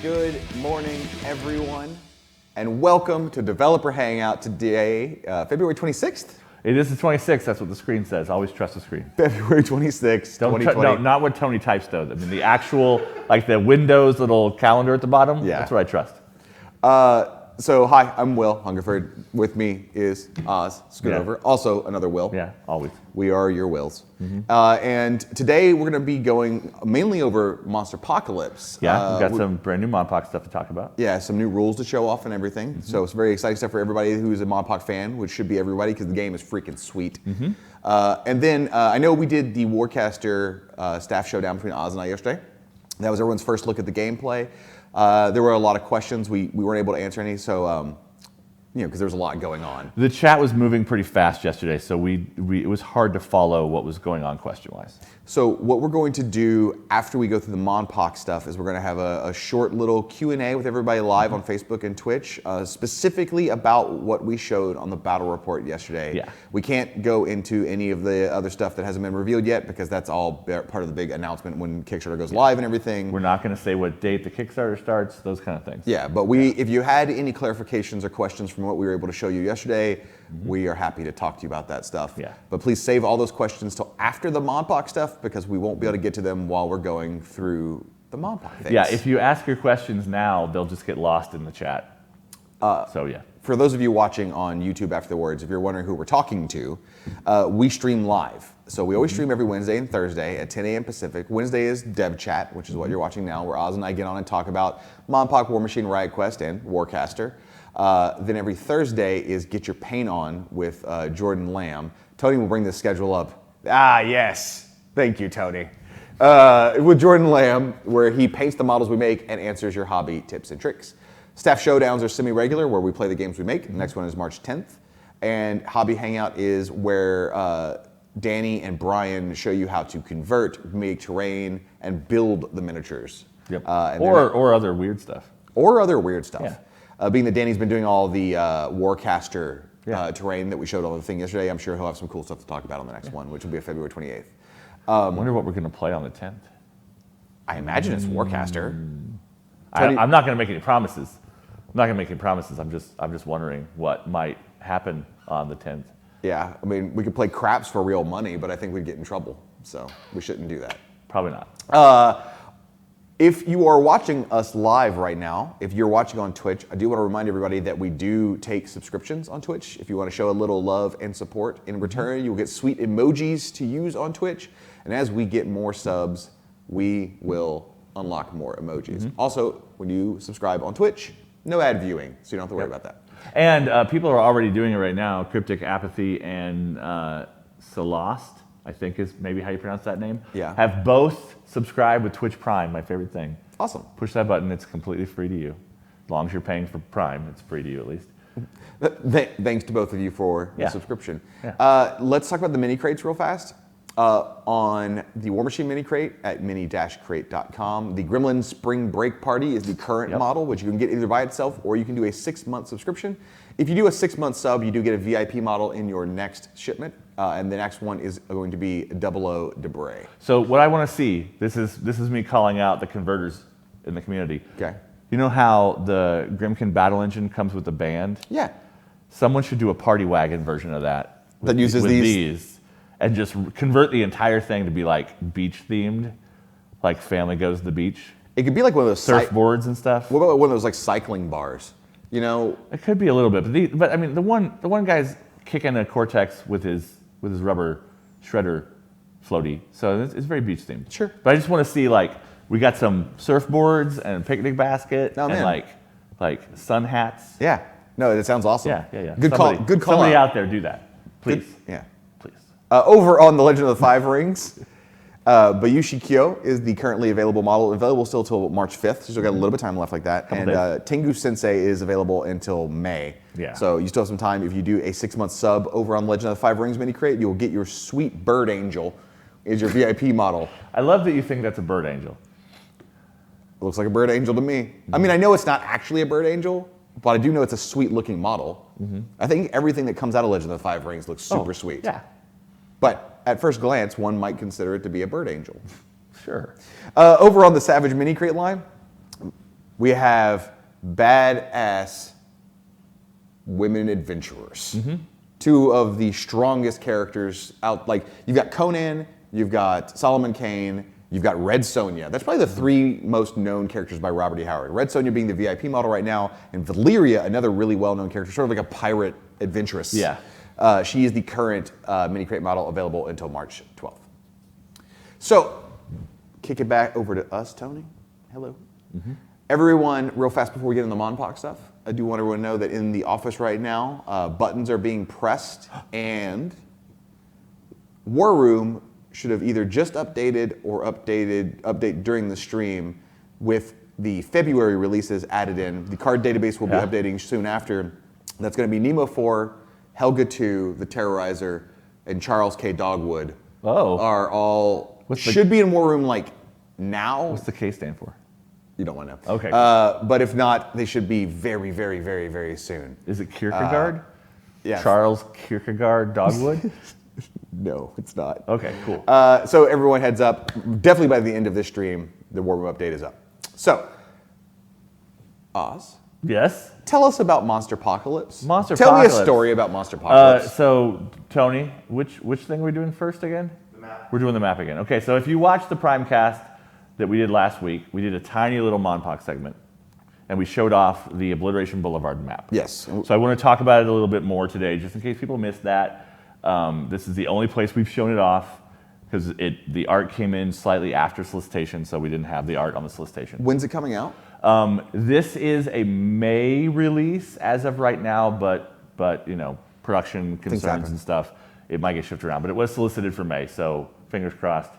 Good morning, everyone, and welcome to Developer Hangout today, February 26th? It is the 26th, that's what the screen says. Always trust the screen. February 26th, 2020. No, not what Tony types though. I mean the actual, like the Windows little calendar at the bottom, Yeah. That's what I trust. So, hi, I'm Will Hungerford. With me is Oz Scootover, also another Will. Yeah, always. We are your Wills. And today we're going to be going mainly over Monsterpocalypse. Yeah, we've got some brand new Monpoc stuff to talk about. Yeah, some new rules to show off and everything. So it's very exciting stuff for everybody who's a Monpoc fan, which should be everybody because the game is freaking sweet. And then I know we did the Warcaster staff showdown between Oz and I yesterday. That was everyone's first look at the gameplay. There were a lot of questions. We weren't able to answer any, so because there was a lot going on. The chat was moving pretty fast yesterday, so it was hard to follow what was going on question-wise. So what we're going to do after we go through the Monpoc stuff is we're going to have a short little Q&A with everybody live on Facebook and Twitch, specifically about what we showed on the battle report yesterday. Yeah. We can't go into any of the other stuff that hasn't been revealed yet because that's all part of the big announcement when Kickstarter goes live and everything. We're not going to say what date the Kickstarter starts, those kind of things. Yeah, but if you had any clarifications or questions from what we were able to show you yesterday, we are happy to talk to you about that stuff. Yeah. But please save all those questions till after the Monpoc stuff because we won't be able to get to them while we're going through the Monpoc things. Yeah, if you ask your questions now, they'll just get lost in the chat. So yeah. For those of you watching on YouTube afterwards, if you're wondering who we're talking to, we stream live. So we always stream every Wednesday and Thursday at 10 a.m. Pacific. Wednesday is Dev Chat, which is what you're watching now, where Oz and I get on and talk about Monpoc, War Machine, Riot Quest, and Warcaster. Then every Thursday is Get Your Paint On with Jordan Lamb. Tony will bring this schedule up. Ah, yes. Thank you, Tony. With Jordan Lamb, where he paints the models we make and answers your hobby tips and tricks. Staff Showdowns are semi-regular, where we play the games we make. The next one is March 10th. And Hobby Hangout is where Danny and Brian show you how to convert, make terrain, and build the miniatures. Yep. Or other weird stuff. Or other weird stuff. Yeah. Being that Danny's been doing all the Warcaster terrain that we showed on the thing yesterday, I'm sure he'll have some cool stuff to talk about on the next one, which will be February 28th. I wonder what we're going to play on the 10th. I imagine it's Warcaster. I'm not going to make any promises. I'm just wondering what might happen on the 10th. Yeah, I mean, we could play craps for real money, but I think we'd get in trouble, so we shouldn't do that. Probably not. If you are watching us live right now, if you're watching on Twitch, I do want to remind everybody that we do take subscriptions on Twitch. If you want to show a little love and support in return, you'll get sweet emojis to use on Twitch. And as we get more subs, we will unlock more emojis. Also, when you subscribe on Twitch, no ad viewing, so you don't have to worry about that. And people are already doing it right now. Cryptic Apathy and Celost, I think is maybe how you pronounce that name, have both subscribed with Twitch Prime, my favorite thing. Awesome. Push that button, it's completely free to you. As long as you're paying for Prime, it's free to you at least. Thanks to both of you for the subscription. Yeah. Let's talk about the mini crates real fast. On the War Machine mini crate at mini-crate.com, the Gremlin Spring Break Party is the current model, which you can get either by itself or you can do a 6-month subscription. If you do a 6-month sub, you do get a VIP model in your next shipment, and the next one is going to be 00 Debray. So what I want to see, this is me calling out the converters in the community. Okay. You know how the Grimkin Battle Engine comes with a band? Yeah. Someone should do a party wagon version of that. That uses these. And just convert the entire thing to be like beach themed, like family goes to the beach. It could be like one of those surfboards and stuff. What about one of those like cycling bars? You know, it could be a little bit, but I mean the one guy's kicking a Cortex with his rubber shredder floaty, so it's very beach themed. Sure. But I just want to see like we got some surfboards and a picnic basket and like sun hats. Yeah. No, it sounds awesome. Yeah. Good call. Somebody out there do that, please. Yeah. Please. Over on the Legend of the Five Rings, Bayushi Kyo is the currently available model, available still till March 5th, so you've got a little bit of time left like that. And Tengu Sensei is available until May. Yeah. So you still have some time. If you do a 6-month sub over on Legend of the Five Rings mini crate, you'll get your sweet Bird Angel is your VIP model. I love that you think that's a bird angel. It looks like a bird angel to me. I mean, I know it's not actually a bird angel, but I do know it's a sweet looking model. I think everything that comes out of Legend of the Five Rings looks super sweet. Yeah. But at first glance, one might consider it to be a bird angel. Sure. Over on the Savage Mini Crate line, we have badass women adventurers. Two of the strongest characters out. Like, you've got Conan, you've got Solomon Kane, you've got Red Sonja. That's probably the three most known characters by Robert E. Howard. Red Sonja being the VIP model right now, and Valyria, another really well-known character, sort of like a pirate adventuress. Yeah. She is the current mini crate model available until March 12th. So, kick it back over to us, Tony. Hello. Everyone, real fast before we get into the Monpoc stuff, I do want everyone to know that in the office right now, buttons are being pressed, and War Room should have either just updated or update during the stream with the February releases added in. The card database will be updating soon after. That's going to be Nemo 4, Helga 2, The Terrorizer, and Charles K. Dogwood. Are all should be in War Room like now. What's the K stand for? You don't want to know. Okay. But if not, they should be very, very, very, very soon. Is it Kierkegaard? Yes. Charles Kierkegaard Dogwood? No, it's not. Okay, cool. So everyone heads up. Definitely by the end of this stream, the War Room update is up. So, Oz. Yes? Tell us about Monsterpocalypse. Monsterpocalypse. Tell me a story about Monsterpocalypse. So, Tony, which thing are we doing first again? The map. We're doing the map again. Okay, so if you watched the Primecast that we did last week, we did a tiny little Monpoc segment, and we showed off the Obliteration Boulevard map. Yes. So I want to talk about it a little bit more today, just in case people missed that. This is the only place we've shown it off, because the art came in slightly after solicitation, so we didn't have the art on the solicitation. When's it coming out? This is a May release as of right now, but you know, production concerns and stuff, it might get shifted around. But it was solicited for May, so fingers crossed.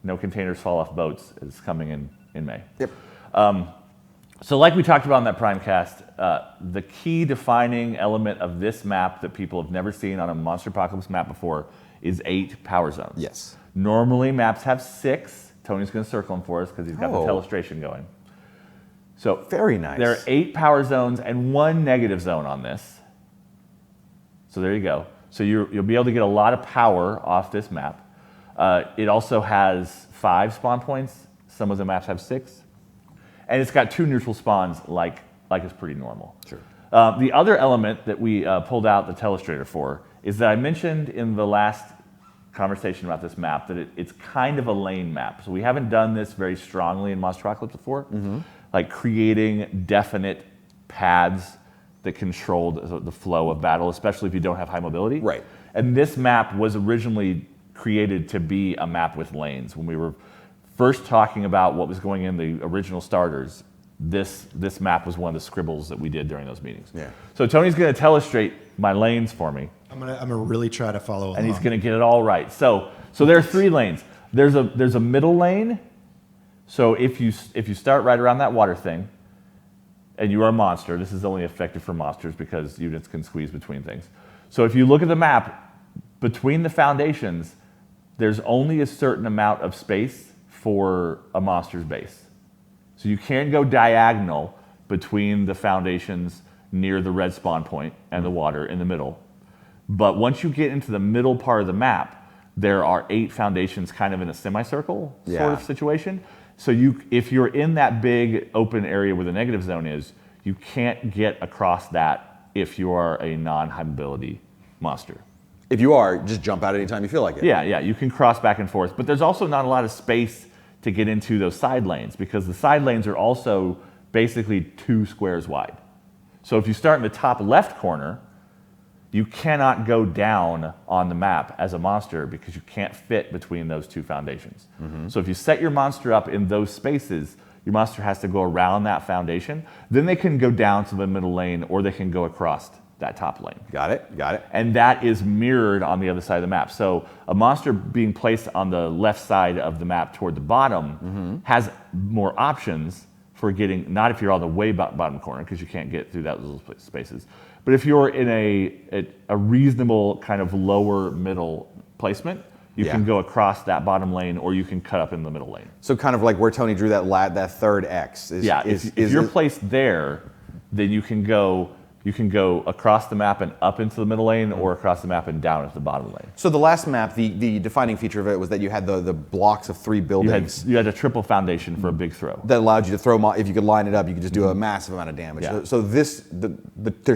No containers fall off boats is coming in May. Yep. So like we talked about on that Primecast, the key defining element of this map that people have never seen on a Monsterpocalypse map before is 8 power zones. Yes. Normally maps have 6. Tony's going to circle them for us because he's got the telestration going. So very nice. There are 8 power zones and 1 negative zone on this. So there you go. So you'll be able to get a lot of power off this map. It also has 5 spawn points. Some of the maps have 6. And it's got 2 neutral spawns like it's pretty normal. Sure. The other element that we pulled out the telestrator for is that I mentioned in the last conversation about this map that it's kind of a lane map. So we haven't done this very strongly in Monsterpocalypse before, like creating definite paths that control the flow of battle, especially if you don't have high mobility. Right. And this map was originally created to be a map with lanes. When we were first talking about what was going in the original starters, this map was one of the scribbles that we did during those meetings. Yeah. So Tony's going to telestrate my lanes for me. I'm gonna really try to follow along. And he's going to get it all right. So there are 3 lanes. There's a middle lane. So if you start right around that water thing, and you are a monster, this is only effective for monsters because units can squeeze between things. So if you look at the map, between the foundations, there's only a certain amount of space for a monster's base. So you can't go diagonal between the foundations near the red spawn point and the water in the middle. But once you get into the middle part of the map, there are 8 foundations kind of in a semicircle sort of situation. So if you're in that big open area where the negative zone is, you can't get across that if you are a non-high mobility monster. If you are, just jump out anytime you feel like it. Yeah, you can cross back and forth. But there's also not a lot of space to get into those side lanes because the side lanes are also basically 2 squares wide. So if you start in the top left corner, you cannot go down on the map as a monster because you can't fit between those 2 foundations. So if you set your monster up in those spaces, your monster has to go around that foundation. Then they can go down to the middle lane or they can go across that top lane. Got it. And that is mirrored on the other side of the map. So a monster being placed on the left side of the map toward the bottom has more options for getting, not if you're on the way bottom corner because you can't get through those spaces, but if you're in a reasonable kind of lower middle placement, you can go across that bottom lane or you can cut up in the middle lane. So kind of like where Tony drew that third X. If you're placed there, then you can go You can go across the map and up into the middle lane, or across the map and down into the bottom lane. So the last map, the defining feature of it was that you had the blocks of 3 buildings. You had a triple foundation for a big throw. That allowed you to throw, if you could line it up, you could just do a massive amount of damage. Yeah. So there's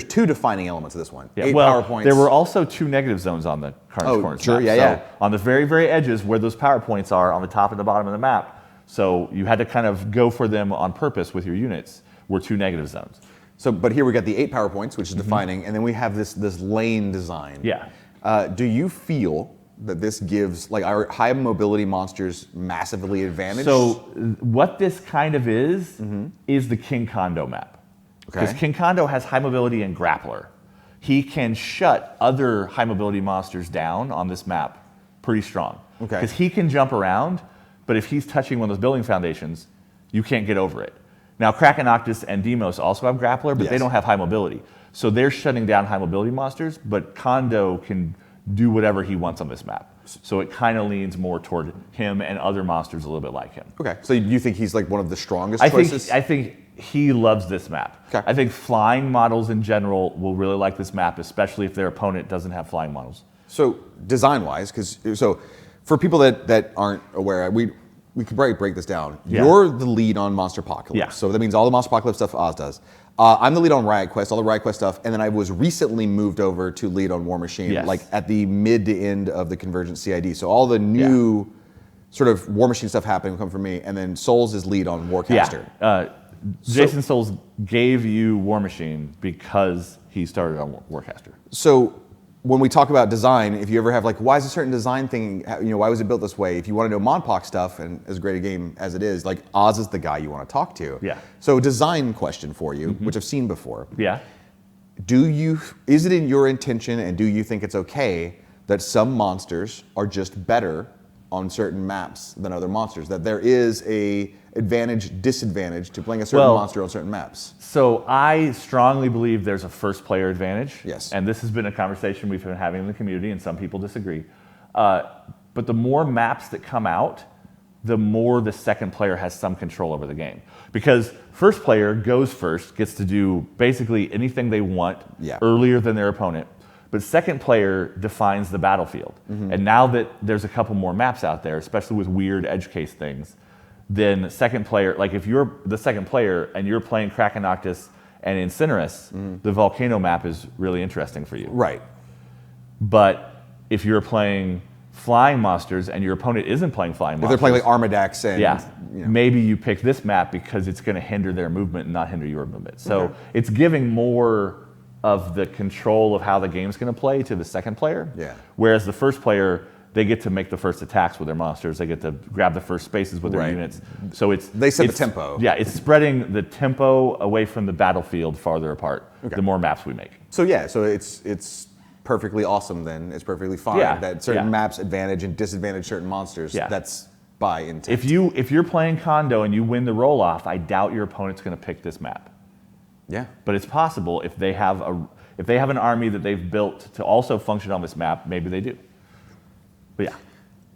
2 defining elements of this one. Yeah, 8 well, power points. there were also 2 negative zones on the Carnage Corners sure, map. yeah. So on the very, very edges where those power points are on the top and the bottom of the map, so you had to kind of go for them on purpose with your units, were 2 negative zones. So, but here we got the 8 power points, which is defining, and then we have this lane design. Yeah. Do you feel that this gives our high mobility monsters massively advantage? So what this kind of is the King Kondo map. Because Okay. King Kondo has high mobility and grappler. He can shut other high mobility monsters down on this map pretty strong. Okay. Because he can jump around, but if he's touching one of those building foundations, you can't get over it. Now, Kraken Noctis and Demos also have grappler, but they Yes. don't have high mobility. So they're shutting down high mobility monsters, but Kondo can do whatever he wants on this map. So it kind of leans more toward him and other monsters a little bit like him. Okay, so you think he's one of the strongest I choices? think he loves this map. Okay. I think flying models in general will really like this map, especially if their opponent doesn't have flying models. So design-wise, so for people that aren't aware, we could probably break this down. Yeah. You're the lead on Monsterpocalypse. Yeah. So that means all the Monsterpocalypse stuff Oz does. I'm the lead on Riot Quest, all the Riot Quest stuff, and then I was recently moved over to lead on War Machine, Yes. at the mid to end of the Convergent CID. So all the new sort of War Machine stuff happening come from me, and then Souls is lead on Warcaster. Yeah. Jason Souls gave you War Machine because he started on Warcaster. So when we talk about design, if you ever have why is a certain design thing, why was it built this way? If you want to know Monpoc stuff, and as great a game as it is, Oz is the guy you want to talk to. Yeah. So design question for you, which I've seen before. Yeah. Is it in your intention, and do you think it's okay that some monsters are just better on certain maps than other monsters? That there is a disadvantage to playing a certain monster on certain maps? So I strongly believe there's a first player advantage. Yes. And this has been a conversation we've been having in the community, and some people disagree. But the more maps that come out, the more the second player has some control over the game. Because first player goes first, gets to do basically anything they want earlier than their opponent. But second player defines the battlefield. And now that there's a couple more maps out there, especially with weird edge case things, then second player, if you're the second player and you're playing Kraken Noctis and Incinerus, the Volcano map is really interesting for you. Right. But if you're playing flying monsters and your opponent isn't playing flying monsters, If they're playing Armadax and maybe you pick this map because it's going to hinder their movement and not hinder your movement. So it's giving more of the control of how the game's going to play to the second player. Yeah. Whereas the first player, they get to make the first attacks with their monsters. They get to grab the first spaces with their units. So They set the tempo. Yeah, it's spreading the tempo away from the battlefield farther apart. The more maps we make. So so it's perfectly awesome then. It's perfectly fine that certain maps advantage and disadvantage certain monsters. Yeah. That's by intent. If you're playing Kondo and you win the roll off, I doubt your opponent's going to pick this map. Yeah. But it's possible if they have an army that they've built to also function on this map, maybe they do. But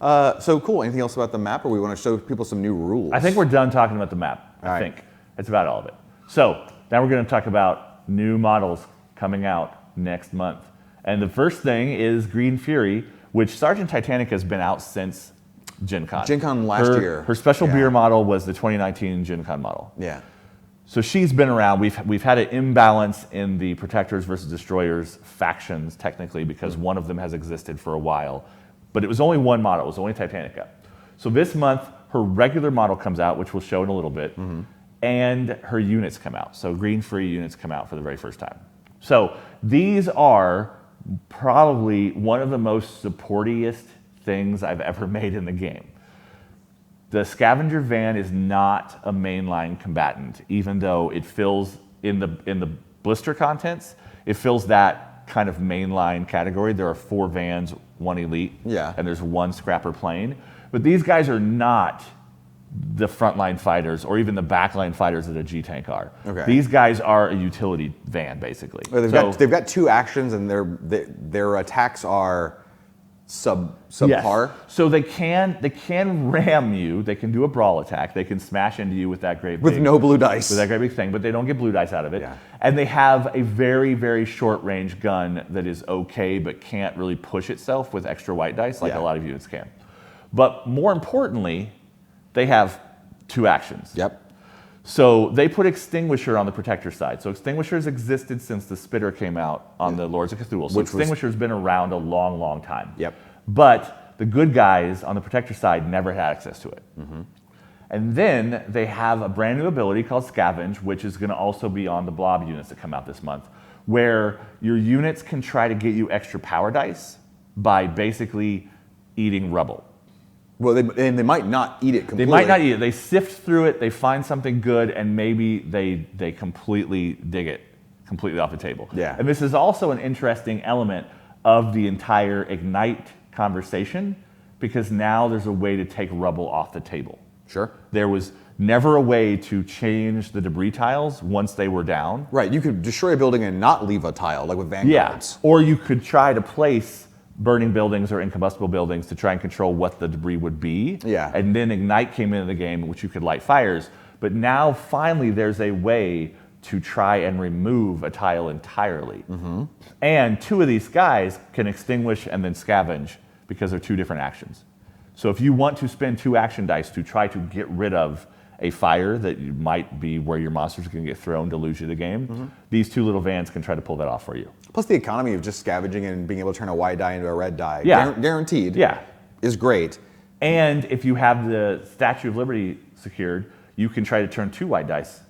yeah. So cool. Anything else about the map, or we want to show people some new rules? I think we're done talking about the map. All I right. think that's about all of it. So now we're going to talk about new models coming out next month. And the first thing is Green Fury, which Sergeant Titanic has been out since Gen Con. Gen Con last year. Her special beer model was the 2019 Gen Con model. Yeah. So she's been around. We've had an imbalance in the Protectors versus Destroyers factions, technically, because one of them has existed for a while. But it was only one model. It was only Titanica. So this month, her regular model comes out, which we'll show in a little bit, and her units come out. So Green Free units come out for the very first time. So these are probably one of the most supportiest things I've ever made in the game. The Scavenger Van is not a mainline combatant, even though it fills in the blister contents, it fills that kind of mainline category. There are 4 vans, 1 elite, and there's 1 scrapper plane. But these guys are not the frontline fighters or even the backline fighters that a G-Tank are. Okay. These guys are a utility van, basically. Well, they've got 2 actions, and their attacks are subpar. Yes. So they can ram you. They can do a brawl attack. They can smash into you with that great With big, no blue dice. with that great big thing, but they don't get blue dice out of it. Yeah. And they have a very, very short range gun that is okay, but can't really push itself with extra white dice like Yeah. a lot of units can. But more importantly, they have 2 actions. Yep. So they put Extinguisher on the Protector side. So Extinguisher's existed since the Spitter came out on the Lords of Cthulhu. So Extinguisher's been around a long, long time. Yep. But the good guys on the Protector side never had access to it. And then they have a brand new ability called Scavenge, which is going to also be on the Blob units that come out this month, where your units can try to get you extra power dice by basically eating rubble. Well, they might not eat it completely. They might not eat it. They sift through it, they find something good, and maybe they completely dig it completely off the table. Yeah. And this is also an interesting element of the entire Ignite conversation, because now there's a way to take rubble off the table. Sure. There was never a way to change the debris tiles once they were down. Right. You could destroy a building and not leave a tile, like with vanguards. Yeah. Or you could try to place burning buildings or incombustible buildings to try and control what the debris would be. Yeah. And then Ignite came into the game, which you could light fires. But now finally there's a way to try and remove a tile entirely. And 2 of these guys can extinguish and then scavenge because they're 2 different actions. So if you want to spend 2 action dice to try to get rid of a fire that you might be where your monsters are going to get thrown to lose you the game, these 2 little vans can try to pull that off for you. Plus the economy of just scavenging and being able to turn a white die into a red die, Yeah. guaranteed, Yeah. is great. And if you have the Statue of Liberty secured, you can try to turn 2 white dice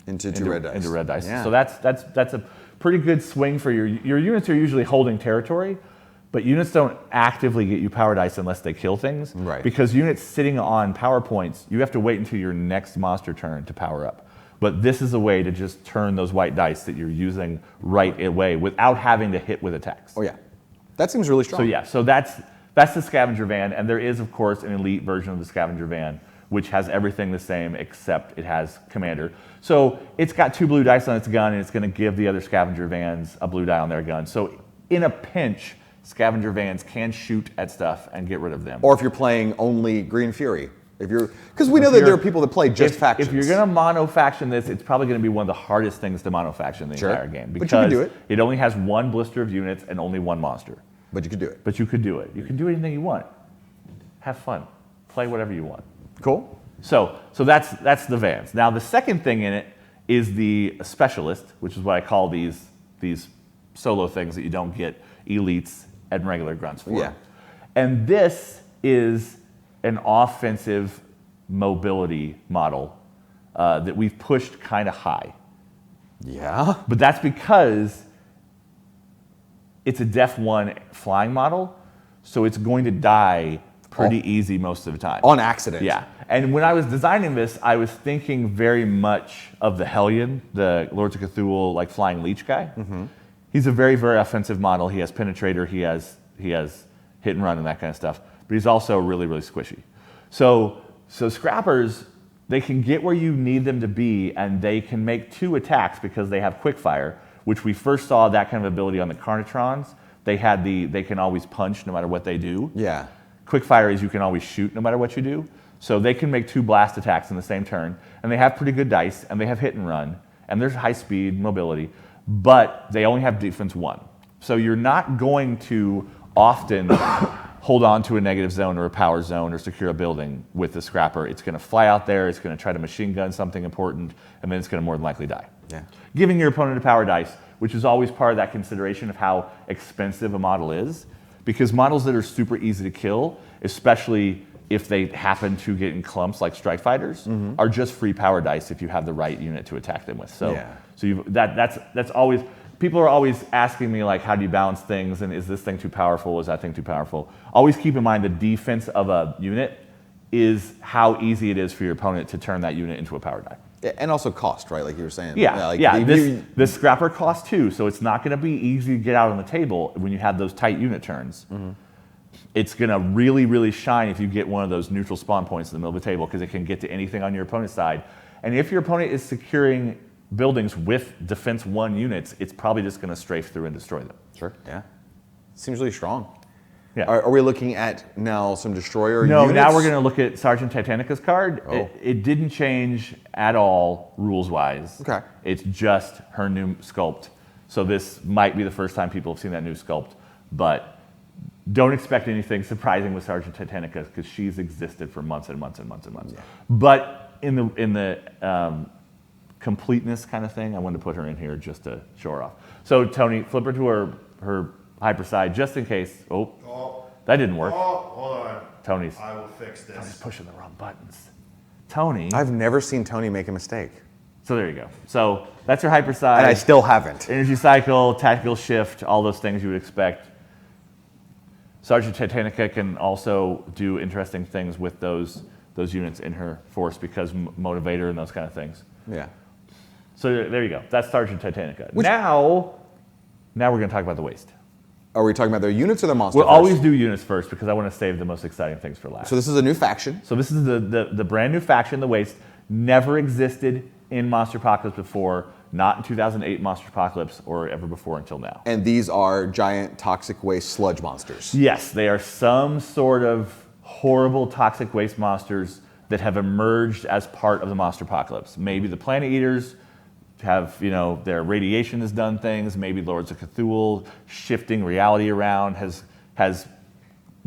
Into red dice. into red dice. Yeah. So that's a pretty good swing for your units are usually holding territory, but units don't actively get you power dice unless they kill things. Right. Because units sitting on power points, you have to wait until your next monster turn to power up. But this is a way to just turn those white dice that you're using right away without having to hit with attacks. Oh yeah. That seems really strong. So yeah, so that's the scavenger van, and there is of course an elite version of the scavenger van, which has everything the same except it has commander. So it's got 2 blue dice on its gun, and it's going to give the other scavenger vans a blue die on their gun. So in a pinch, scavenger vans can shoot at stuff and get rid of them. Or if you're playing only Green Fury. Because we know that there are people that play just factions. If you're going to mono faction this, it's probably going to be one of the hardest things to mono faction the entire game. But you can do it. It only has 1 blister of units and only 1 monster. But you could do it. But you could do it. You can do anything you want. Have fun. Play whatever you want. Cool. So that's the vans. Now the second thing in it is the specialist, which is what I call these solo things that you don't get elites and regular grunts for. Yeah. And this is an offensive mobility model that we've pushed kind of high. Yeah. But that's because it's a Def 1 flying model, so it's going to die pretty easy most of the time. On accident. Yeah. And when I was designing this, I was thinking very much of the Hellion, the Lords of Cthulhu, like flying leech guy. He's a very, very offensive model. He has penetrator, he has hit and run and that kind of stuff. But he's also really, really squishy. So scrappers, they can get where you need them to be, and they can make 2 attacks because they have quickfire, which we first saw that kind of ability on the Carnatrons. They can always punch no matter what they do. Yeah. Quickfire is you can always shoot no matter what you do. So they can make 2 blast attacks in the same turn, and they have pretty good dice, and they have hit and run, and there's high speed, mobility, but they only have defense 1. So you're not going to often hold on to a negative zone or a power zone or secure a building with the scrapper. It's going to fly out there, it's going to try to machine gun something important, and then it's going to more than likely die. Yeah. Giving your opponent a power dice, which is always part of that consideration of how expensive a model is, because models that are super easy to kill, especially if they happen to get in clumps like strike fighters, are just free power dice if you have the right unit to attack them with. So, Yeah. that's always, people are always asking me like, how do you balance things, and is this thing too powerful, is that thing too powerful? Always keep in mind the defense of a unit is how easy it is for your opponent to turn that unit into a power die. Yeah, and also cost, right? Like you were saying. Yeah. This scrapper costs 2, so it's not going to be easy to get out on the table when you have those tight unit turns. It's going to really, really shine if you get one of those neutral spawn points in the middle of the table, because it can get to anything on your opponent's side. And if your opponent is securing buildings with defense 1 units, it's probably just going to strafe through and destroy them. Sure. Yeah. Seems really strong. Yeah. Are we looking at now some destroyer No, units? now we're going to look at Sergeant Titanica's card. Oh. It didn't change at all rules-wise. Okay. It's just her new sculpt. So this might be the first time people have seen that new sculpt, but don't expect anything surprising with Sergeant Titanica because she's existed for months and months and months and months. Yeah. But in the completeness kind of thing, I wanted to put her in here just to show her off. So Tony, flip her to her hyper side just in case. Oh, that didn't work. Oh, hold on. Tony's I will fix this. Tony's pushing the wrong buttons. Tony. I've never seen Tony make a mistake. So there you go. So that's your hyper side. And I still haven't. Energy cycle, tactical shift, all those things you would expect. Sergeant Titanica can also do interesting things with those units in her force because motivator and those kind of things. Yeah. So there you go. That's Sergeant Titanica. Now we're going to talk about the waste. Are we talking about their units or their monster We'll first? always do units first because I want to save the most exciting things for last. So this is a new faction. So this is the brand new faction, the Waste. Never existed in Monsterpocalypse before, not in 2008 Monsterpocalypse or ever before until now. And these are giant toxic waste sludge monsters. Yes, they are some sort of horrible toxic waste monsters that have emerged as part of the Monsterpocalypse. Maybe the Planet Eaters have, their radiation has done things. Maybe Lords of Cthulhu shifting reality around has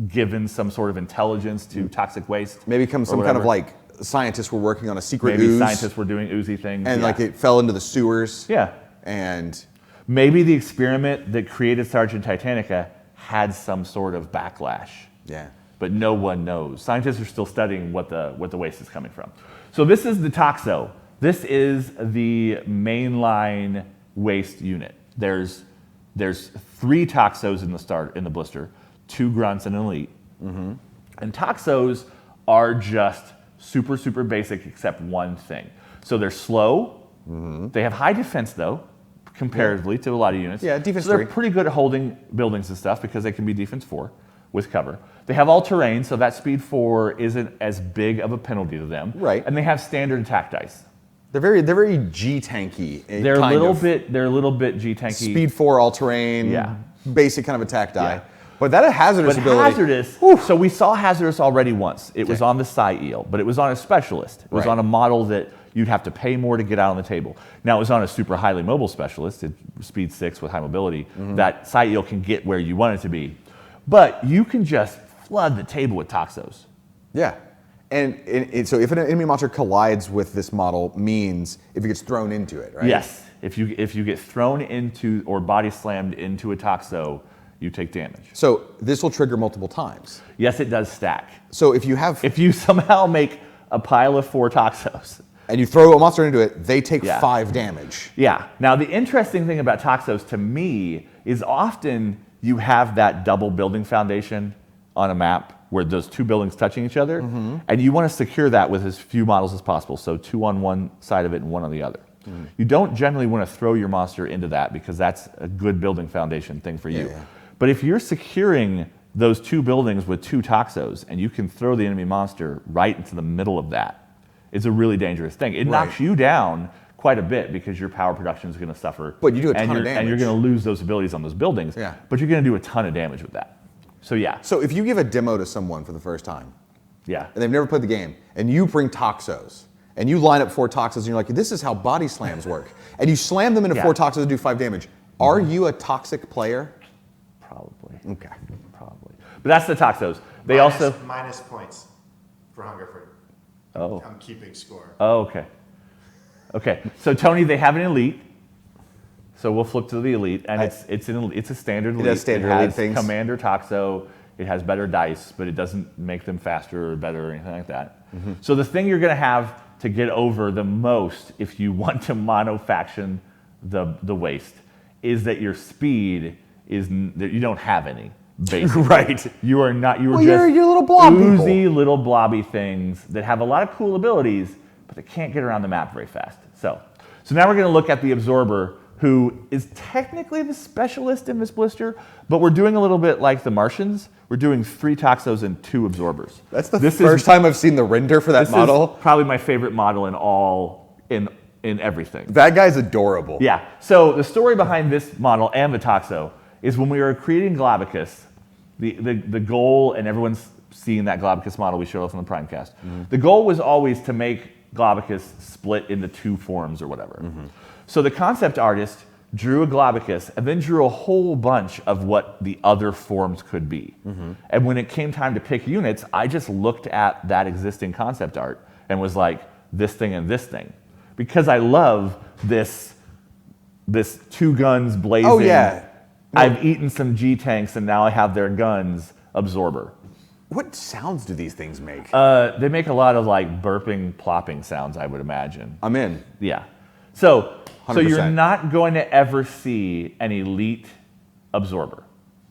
given some sort of intelligence to toxic waste. Maybe some kind of like scientists were working on a secret Maybe ooze. scientists were doing oozy things. And like it fell into the sewers. Yeah. And maybe the experiment that created Sergeant Titanica had some sort of backlash. yeah. But no one knows. Scientists are still studying what the waste is coming from. So this is the Toxo. This is the mainline waste unit. There's 3 Toxos in the blister, 2 grunts and an elite. Mm-hmm. And Toxos are just super, super basic except one thing. So they're slow. Mm-hmm. They have high defense though, comparatively to a lot of units. Yeah, defense so they're 3. pretty good at holding buildings and stuff because they can be defense 4 with cover. They have all terrain, so that speed 4 isn't as big of a penalty to them. Right. And they have standard attack dice. They're very G tanky. They're a little bit G tanky. Speed 4 all terrain. Yeah. Basic kind of attack die. Yeah. But that hazardous But ability. hazardous. So we saw hazardous already once. It was on the Psi Eel, but it was on a specialist. It was Right. on a model that you'd have to pay more to get out on the table. Now it was on a super highly mobile specialist, at speed 6 with high mobility. Mm-hmm. That Psi Eel can get where you want it to be, but you can just flood the table with Toxos. Yeah. And so if an enemy monster collides with this model, means if it gets thrown into it, right? Yes. If you get thrown into or body slammed into a Toxo, you take damage. So this will trigger multiple times. Yes, it does stack. So if you have If you somehow make a pile of 4 Toxos, and you throw a monster into it, they take Yeah. 5 damage. yeah. Now, the interesting thing about Toxos to me is often you have that double building foundation on a map where those 2 buildings touching each other, and you want to secure that with as few models as possible, so 2 on one side of it and 1 on the other. You don't generally want to throw your monster into that because that's a good building foundation thing for you. Yeah. But if you're securing those 2 buildings with 2 Toxos and you can throw the enemy monster right into the middle of that, it's a really dangerous thing. It knocks you down quite a bit because your power production is going to suffer. But you do a ton of And you're damage. going to lose those abilities on those buildings. Yeah. But you're going to do a ton of damage with that. So yeah. So if you give a demo to someone for the first time, Yeah. and they've never played the game, and you bring Toxos, and you line up 4 Toxos, and you're like, this is how body slams work, and you slam them into Yeah. 4 Toxos and do 5 damage, are you a toxic player? Probably. Okay. Probably. But that's the Toxos. They also. minus points for Hungerford. Oh. I'm keeping score. Oh, okay. Okay. So Tony, they have an elite. So we'll flip to the elite, and it's a standard elite. has standard it has elite things. Commander Toxo. It has better dice, but it doesn't make them faster or better or anything like that. Mm-hmm. So the thing you're going to have to get over the most if you want to mono-faction the waste is that your speed is that you don't have any. Basically. Right. You are not. You are Well, just you're little blob people. oozy little blobby things that have a lot of cool abilities, but they can't get around the map very fast. So now we're going to look at the Absorber, who is technically the specialist in this blister, but we're doing a little bit like the Martians. We're doing 3 Toxos and 2 Absorbers. That's the first time I've seen the render for that This model. is probably my favorite model in everything. That guy's adorable. Yeah. So the story behind this model and the Toxo is when we were creating Glabicus, the goal, and everyone's seeing that Globicus model we showed off on the Primecast. The goal was always to make Globicus split into 2 forms or whatever. So the concept artist drew a Globicus and then drew a whole bunch of what the other forms could be. And when it came time to pick units, I just looked at that existing concept art and was like, this thing and this thing. Because I love this 2 guns blazing. Oh, yeah. No. I've eaten some G-tanks and now I have their guns absorber. What sounds do these things make? They make a lot of like burping, plopping sounds, I would imagine. I'm in. Yeah. So 100%. you're not going to ever see an elite absorber.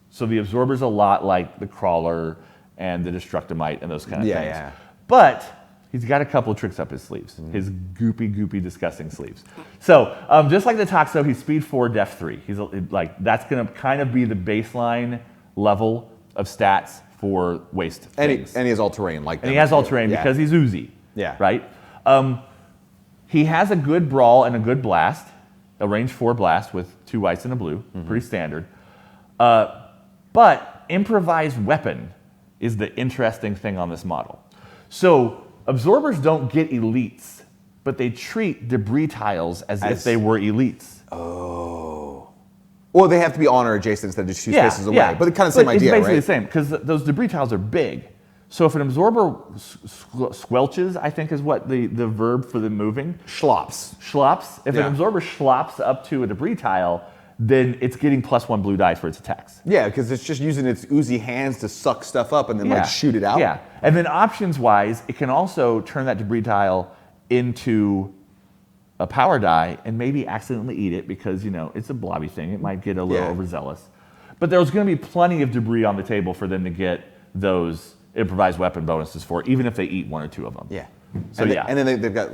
So the absorber's a lot like the crawler and the destructomite and those kind of things. Yeah. But he's got a couple of tricks up his sleeves. His goopy, disgusting sleeves. So just like the Toxo, he's speed 4, def 3. He's like, that's going to kind of be the baseline level of stats for waste things. And he has all-terrain like that. And he has all-terrain because he's oozy. Yeah. Right? He has a good brawl and a good blast, a range 4 blast with 2 whites and a blue, pretty standard. But improvised weapon is the interesting thing on this model. So absorbers don't get elites, but they treat debris tiles as if they were elites. Oh. Well, they have to be on or adjacent instead of just 2 spaces away. But the kind of same idea, right? It's basically right? the same, because those debris tiles are big. So if an absorber squelches, I think is what the verb for the moving. Schlops. Schlops. If an absorber schlops up to a debris tile, then it's getting +1 blue die for its attacks. Yeah, because it's just using its oozy hands to suck stuff up and then like shoot it out. Yeah. And then options-wise, it can also turn that debris tile into a power die and maybe accidentally eat it because, you know, it's a blobby thing. It might get a little overzealous. But there's going to be plenty of debris on the table for them to get those improvised weapon bonuses for, even if they eat 1 or 2 of them. Yeah. So and then they've got,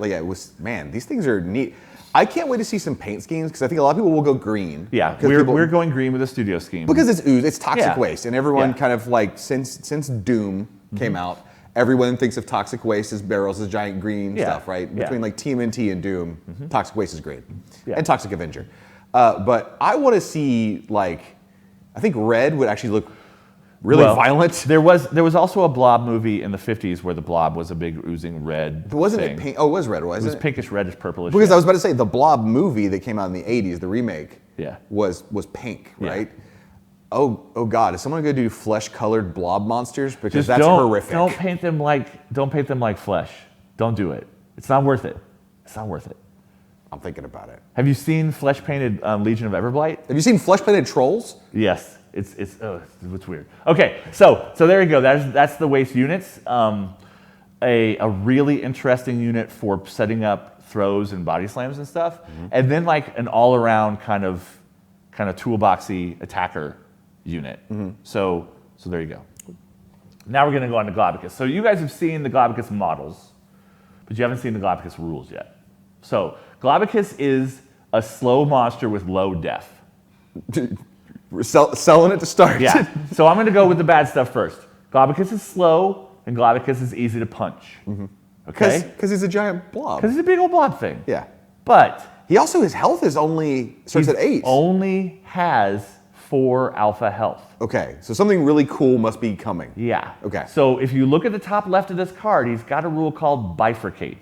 man, these things are neat. I can't wait to see some paint schemes because I think a lot of people will go green. Yeah, we're going green with a studio scheme. Because it's ooze, it's toxic waste. And everyone Yeah. kind of like, since Doom came out, everyone thinks of toxic waste as barrels of giant green stuff, right? Yeah. Between like TMNT and Doom, toxic waste is great. Yeah. And Toxic Avenger. But I want to see like, I think red would actually look really violent. There was also a Blob movie in the 50s where the Blob was a big oozing red Wasn't thing. it pink? Oh, it was red, wasn't it? It was pinkish, reddish, purplish. Because I was about to say the Blob movie that came out in the 80s, the remake, was pink, Yeah. right? Oh God, is someone going to do flesh-colored blob monsters? Because Just that's horrific. Don't paint them like flesh. Don't do it. It's not worth it. It's not worth it. I'm thinking about it. Have you seen flesh-painted Legion of Everblight? Have you seen flesh-painted trolls? Yes. It's weird. Okay, so there you go. That's the waste units. A really interesting unit for setting up throws and body slams and stuff, and then like an all-around kind of toolboxy attacker unit. So there you go. Now we're going to go on to Globicus. So you guys have seen the Globicus models, but you haven't seen the Globicus rules yet. So Globicus is a slow monster with low def. Selling it to start. Yeah. So I'm going to go with the bad stuff first. Globicus is slow, and Globicus is easy to punch. Okay? Because he's a giant blob. Because he's a big old blob thing. Yeah. But He also, his health is starts at 8. Only has 4 alpha health. Okay, so something really cool must be coming. Yeah. Okay. So if you look at the top left of this card, he's got a rule called bifurcate.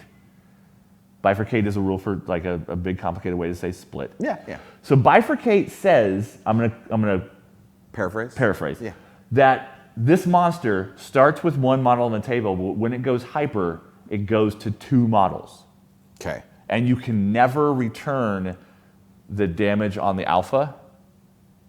Bifurcate is a rule for like a big complicated way to say split. Yeah. So bifurcate says, I'm gonna Paraphrase? Yeah. that this monster starts with 1 model on the table, but when it goes hyper, it goes to 2 models. Okay. And you can never return the damage on the alpha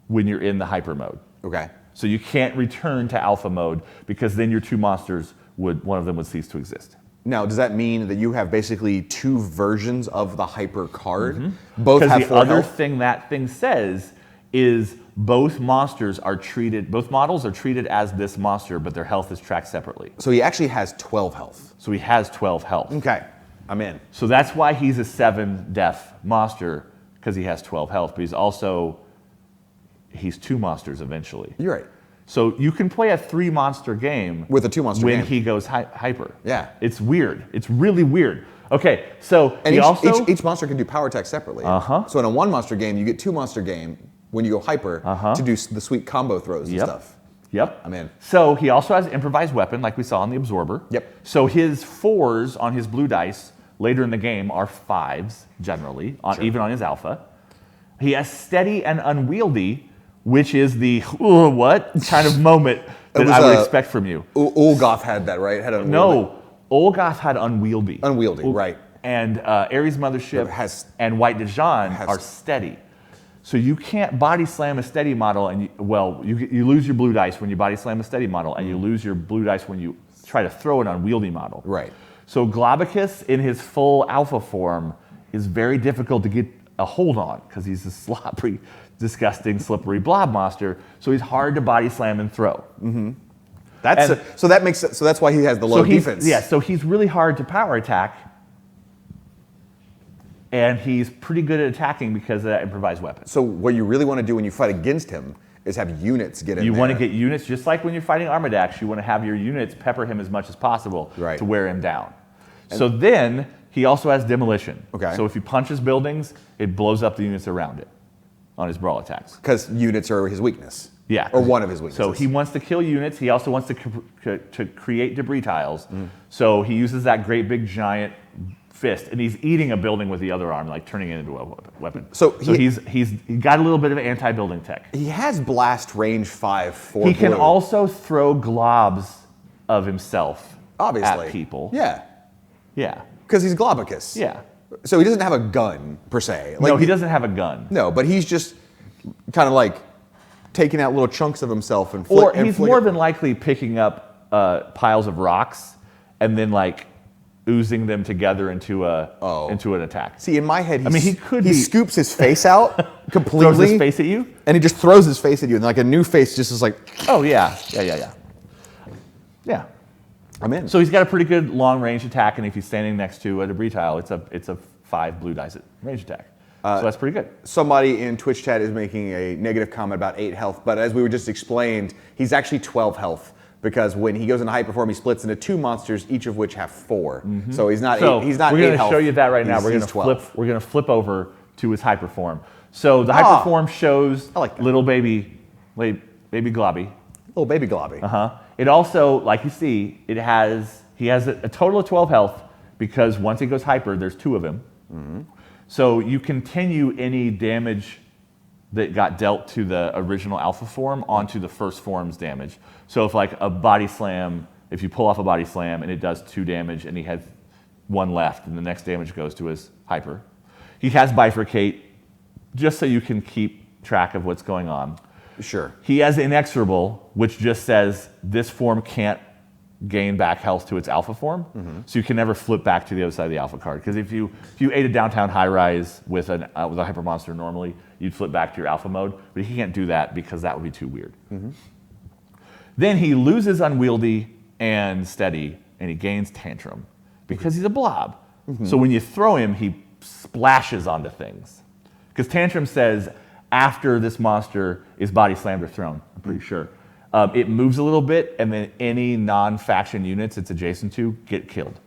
when you're in the hyper mode. Okay. So you can't return to alpha mode because then your 2 monsters one of them would cease to exist. Now, does that mean that you have basically 2 versions of the hyper card? Both have Because the 4 other health? thing that thing says is both models are treated as this monster, but their health is tracked separately. So he actually has 12 health. So he has 12 health. Okay, I'm in. So that's why he's a 7 def monster, because he has 12 health, but he's 2 monsters eventually. You're right. So you can play a 3 monster game With a 2 monster when game. he goes hyper. Yeah. It's weird. It's really weird. Okay, so And he each, also each monster can do power attacks separately. So in a 1 monster game, you get 2 monster game when you go hyper to do the sweet combo throws and stuff. Yep. I'm in. So he also has improvised weapon, like we saw on the absorber. Yep. So his 4s on his blue dice later in the game are 5s generally, even on his alpha. He has steady and unwieldy, which is the what kind of moment that I would expect from you. Olgoth had that, right? Had unwieldy. No, Olgoth had unwieldy. Unwieldy, right. And Ares Mothership and White Dijon are steady. So you can't body slam a steady model, and you lose your blue dice when you body slam a steady model, and you lose your blue dice when you try to throw an unwieldy model. Right. So Globicus in his full alpha form is very difficult to get a hold on because he's a sloppy, disgusting, slippery blob monster. So he's hard to body slam and throw. So that makes sense. So that's why he has the low defense. Yeah. So he's really hard to power attack, and he's pretty good at attacking because of that improvised weapon. So what you really want to do when you fight against him is have units get in there. You want to get units, just like when you're fighting Armadax, you want to have your units pepper him as much as possible to wear him down. So then he also has demolition. Okay. So if he punches buildings, it blows up the units around it on his brawl attacks. Because units are his weakness. Yeah. Or one of his weaknesses. So he wants to kill units. He also wants to create debris tiles. So he uses that great big giant fist, and he's eating a building with the other arm, like turning it into a weapon. So he's got a little bit of anti-building tech. He has blast range 5 for He can blue. also throw globs of himself Obviously. at people. Yeah. Yeah. Because he's Globicus. Yeah. So he doesn't have a gun, per se. No, he doesn't have a gun. No, but he's just kind of like taking out little chunks of himself and Or he's more than likely picking up piles of rocks and then like oozing them together into an attack. See, in my head, he scoops his face out completely. Throws his face at you? And he just throws his face at you, and like a new face just is like, Oh, yeah. Yeah. I'm in. So he's got a pretty good long range attack, and if he's standing next to a debris tile, it's a 5 blue dice range attack. So that's pretty good. Somebody in Twitch chat is making a negative comment about 8 health, but as we were just explained, he's actually 12 health because when he goes into hyperform, he splits into 2 monsters, each of which have 4. So he's not 8. He's not 8 health. We're going to show you that right now. We're going to flip over to his hyperform. So the hyperform shows little baby Globby. Little baby Globby. It also, like you see, he has a total of 12 health because once he goes hyper, there's 2 of him. So you continue any damage that got dealt to the original alpha form onto the first form's damage. So if like a body slam, if you pull off a body slam and it does 2 damage and he has 1 left and the next damage goes to his hyper. He has bifurcate just so you can keep track of what's going on. Sure. He has inexorable, which just says this form can't gain back health to its alpha form, so you can never flip back to the other side of the alpha card. Because if you ate a downtown high rise with a hyper monster normally, you'd flip back to your alpha mode, but he can't do that because that would be too weird. Then he loses unwieldy and steady, and he gains tantrum because he's a blob. So when you throw him, he splashes onto things. Because tantrum says after this monster is body slammed or thrown, I'm pretty sure. It moves a little bit, and then any non-faction units it's adjacent to get killed.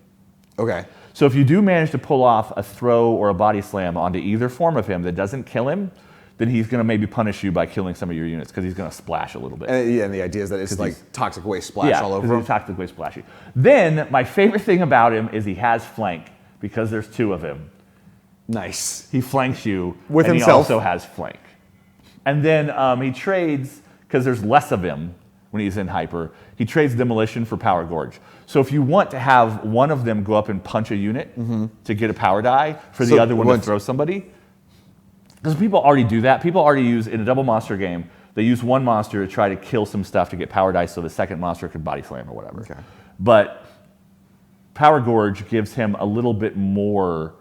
Okay. So if you do manage to pull off a throw or a body slam onto either form of him that doesn't kill him, then he's going to maybe punish you by killing some of your units because he's going to splash a little bit. And the idea is that it's like toxic waste splash all over him. Yeah, toxic waste splashy. Then my favorite thing about him is he has flank because there's 2 of him. Nice. He flanks you with and himself. He also has flank. And then he trades, because there's less of him when he's in hyper, he trades demolition for power gorge. So if you want to have one of them go up and punch a unit to get a power die for the other one to throw somebody, because people already do that. People already use, in a double monster game, they use one monster to try to kill some stuff to get power dice so the second monster could body slam or whatever. Okay. But power gorge gives him a little bit more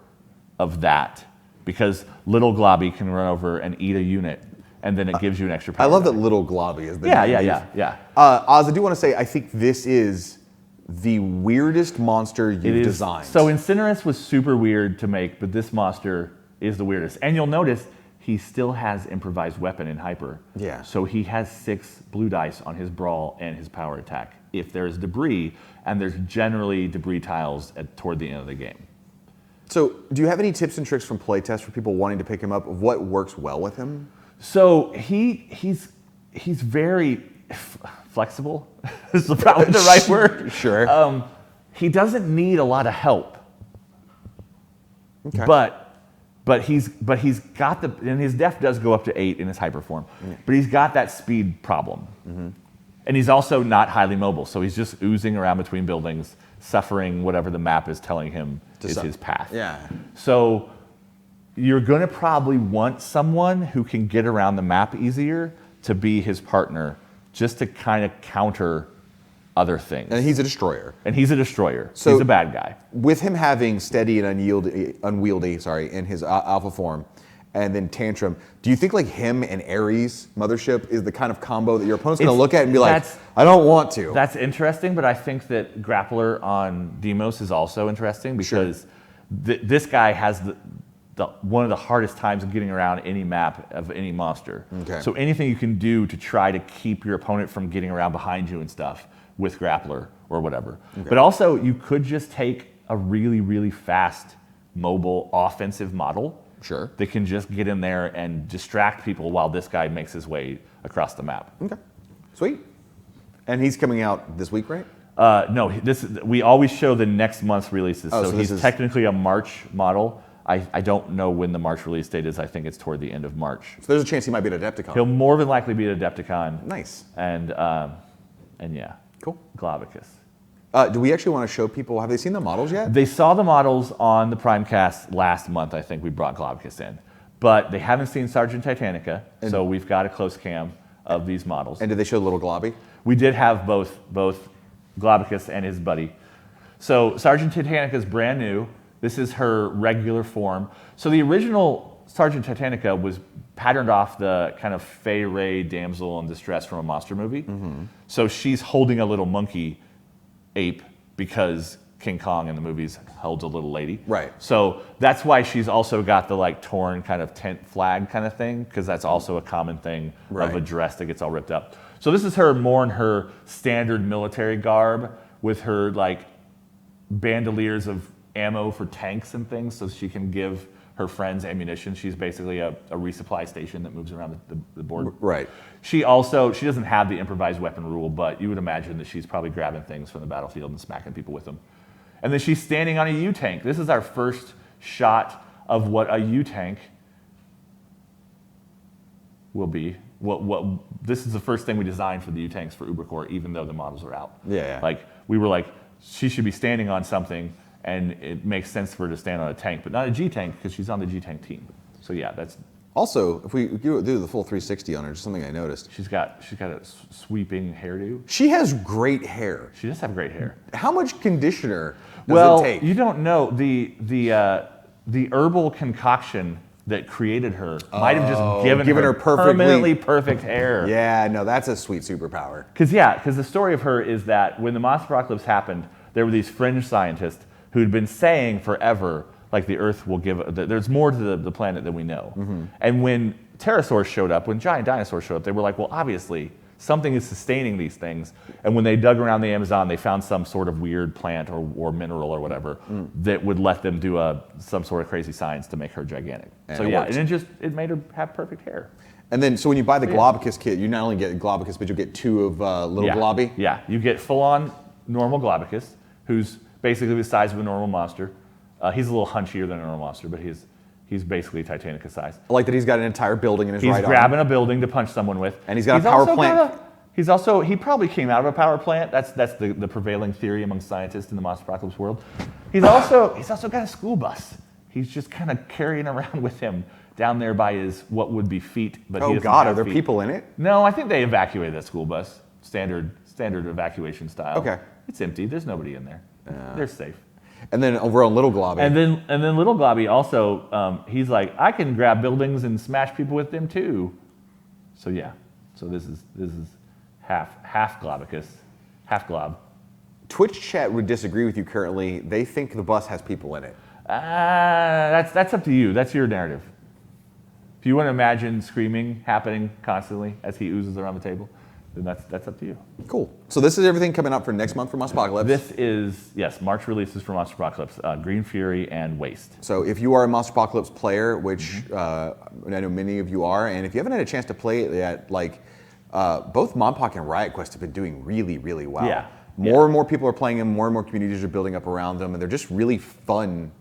of that because little Globby can run over and eat a unit, and then it gives you an extra power. I love die. that little Globby is the Yeah. Oz, I do want to say, I think this is the weirdest monster you've designed. So Incinerus was super weird to make, but this monster is the weirdest. And you'll notice he still has improvised weapon in hyper. Yeah. So he has 6 blue dice on his brawl and his power attack if there's debris, and there's generally debris tiles toward the end of the game. So do you have any tips and tricks from playtests for people wanting to pick him up of what works well with him? So he's very flexible. Is probably the right word. Sure. He doesn't need a lot of help. Okay. But he's got and his def does go up to 8 in his hyperform, but he's got that speed problem. And he's also not highly mobile, so he's just oozing around between buildings, suffering whatever the map is telling him is his path. Yeah. So you're going to probably want someone who can get around the map easier to be his partner, just to kind of counter other things. And he's a destroyer. So he's a bad guy. With him having steady and unwieldy, in his alpha form, and then Tantrum, do you think like him and Ares Mothership is the kind of combo that your opponent's going to look at and be like, I don't want to? That's interesting, but I think that Grappler on Demos is also interesting because this guy has one of the hardest times of getting around any map of any monster. Okay. So anything you can do to try to keep your opponent from getting around behind you and stuff with Grappler or whatever. Okay. But also you could just take a really, really fast mobile offensive model that can just get in there and distract people while this guy makes his way across the map. Okay, sweet. And he's coming out this week, right? No, we always show the next month's releases. Oh, so he's technically a March model. I don't know when the March release date is. I think it's toward the end of March. So there's a chance he might be at Adepticon. He'll more than likely be at Adepticon. Nice. And yeah. Cool. Glavicus. Do we actually want to show people, have they seen the models yet? They saw the models on the Primecast last month. I think we brought Glavicus in. But they haven't seen Sergeant Titanica, so we've got a close cam of these models. And did they show the little Globby? We did have both Glavicus and his buddy. So Sergeant Titanica is brand new. This is her regular form. So the original Sergeant Titanica was patterned off the kind of Fey Ray damsel in distress from a monster movie. Mm-hmm. So she's holding a little monkey ape because King Kong in the movies holds a little lady. Right. So that's why she's also got the like torn kind of tent flag kind of thing, because that's also a common thing of a dress that gets all ripped up. So this is her more in her standard military garb with her like bandoliers of ammo for tanks and things, so she can give her friends ammunition. She's basically a resupply station that moves around the board. Right. She doesn't have the improvised weapon rule, but you would imagine that she's probably grabbing things from the battlefield and smacking people with them. And then she's standing on a U-tank. This is our first shot of what a U-tank will be. This is the first thing we designed for the U-tanks for Ubercore, even though the models are out. Yeah. Like, we were like, she should be standing on something, and it makes sense for her to stand on a tank, but not a G-tank, because she's on the G-tank team. So yeah, that's... Also, if we do the full 360 on her, just something I noticed. She's got a sweeping hairdo. She has great hair. She does have great hair. How much conditioner does it take? You don't know. The herbal concoction that created her might have just given her permanently perfect hair. Yeah, no, that's a sweet superpower. Because the story of her is that when the Monsterpocalypse happened, there were these fringe scientists who'd been saying forever, like the Earth will there's more to the planet than we know. Mm-hmm. And when pterosaurs showed up, when giant dinosaurs showed up, they were like, well, obviously, something is sustaining these things. And when they dug around the Amazon, they found some sort of weird plant or mineral or whatever that would let them do some sort of crazy science to make her gigantic. And so it yeah, works. and it made her have perfect hair. And then, so when you buy the Globicus kit, you not only get Globicus, but you get two of little Globby? Yeah, you get full-on normal Globicus, who's basically the size of a normal monster. He's a little hunchier than a normal monster, but he's basically Titanica size. I like that he's got an entire building in his right arm. He's grabbing a building to punch someone with. And he's got a power plant. He probably came out of a power plant. That's the prevailing theory among scientists in the Monsterpocalypse world. He's also got a school bus. He's just kind of carrying around with him down there by his what would be feet, but he doesn't have are there feet. People in it? No, I think they evacuated that school bus, standard evacuation style. Okay. It's empty. There's nobody in there. They're safe. And then over on Little Globby. And then Little Globby also, he's like, I can grab buildings and smash people with them too. So yeah, so this is half Globicus, half Glob. Twitch chat would disagree with you currently. They think the bus has people in it. That's up to you. That's your narrative. If you want to imagine screaming happening constantly as he oozes around the table, then that's up to you. Cool. So this is everything coming up for next month for Monsterpocalypse. This is, yes, March releases for Monsterpocalypse, Green Fury and Waste. So if you are a Monsterpocalypse player, which I know many of you are, and if you haven't had a chance to play it yet, like both Monpoc and Riot Quest have been doing really, really well. Yeah. More and more people are playing them, more and more communities are building up around them, and they're just really fun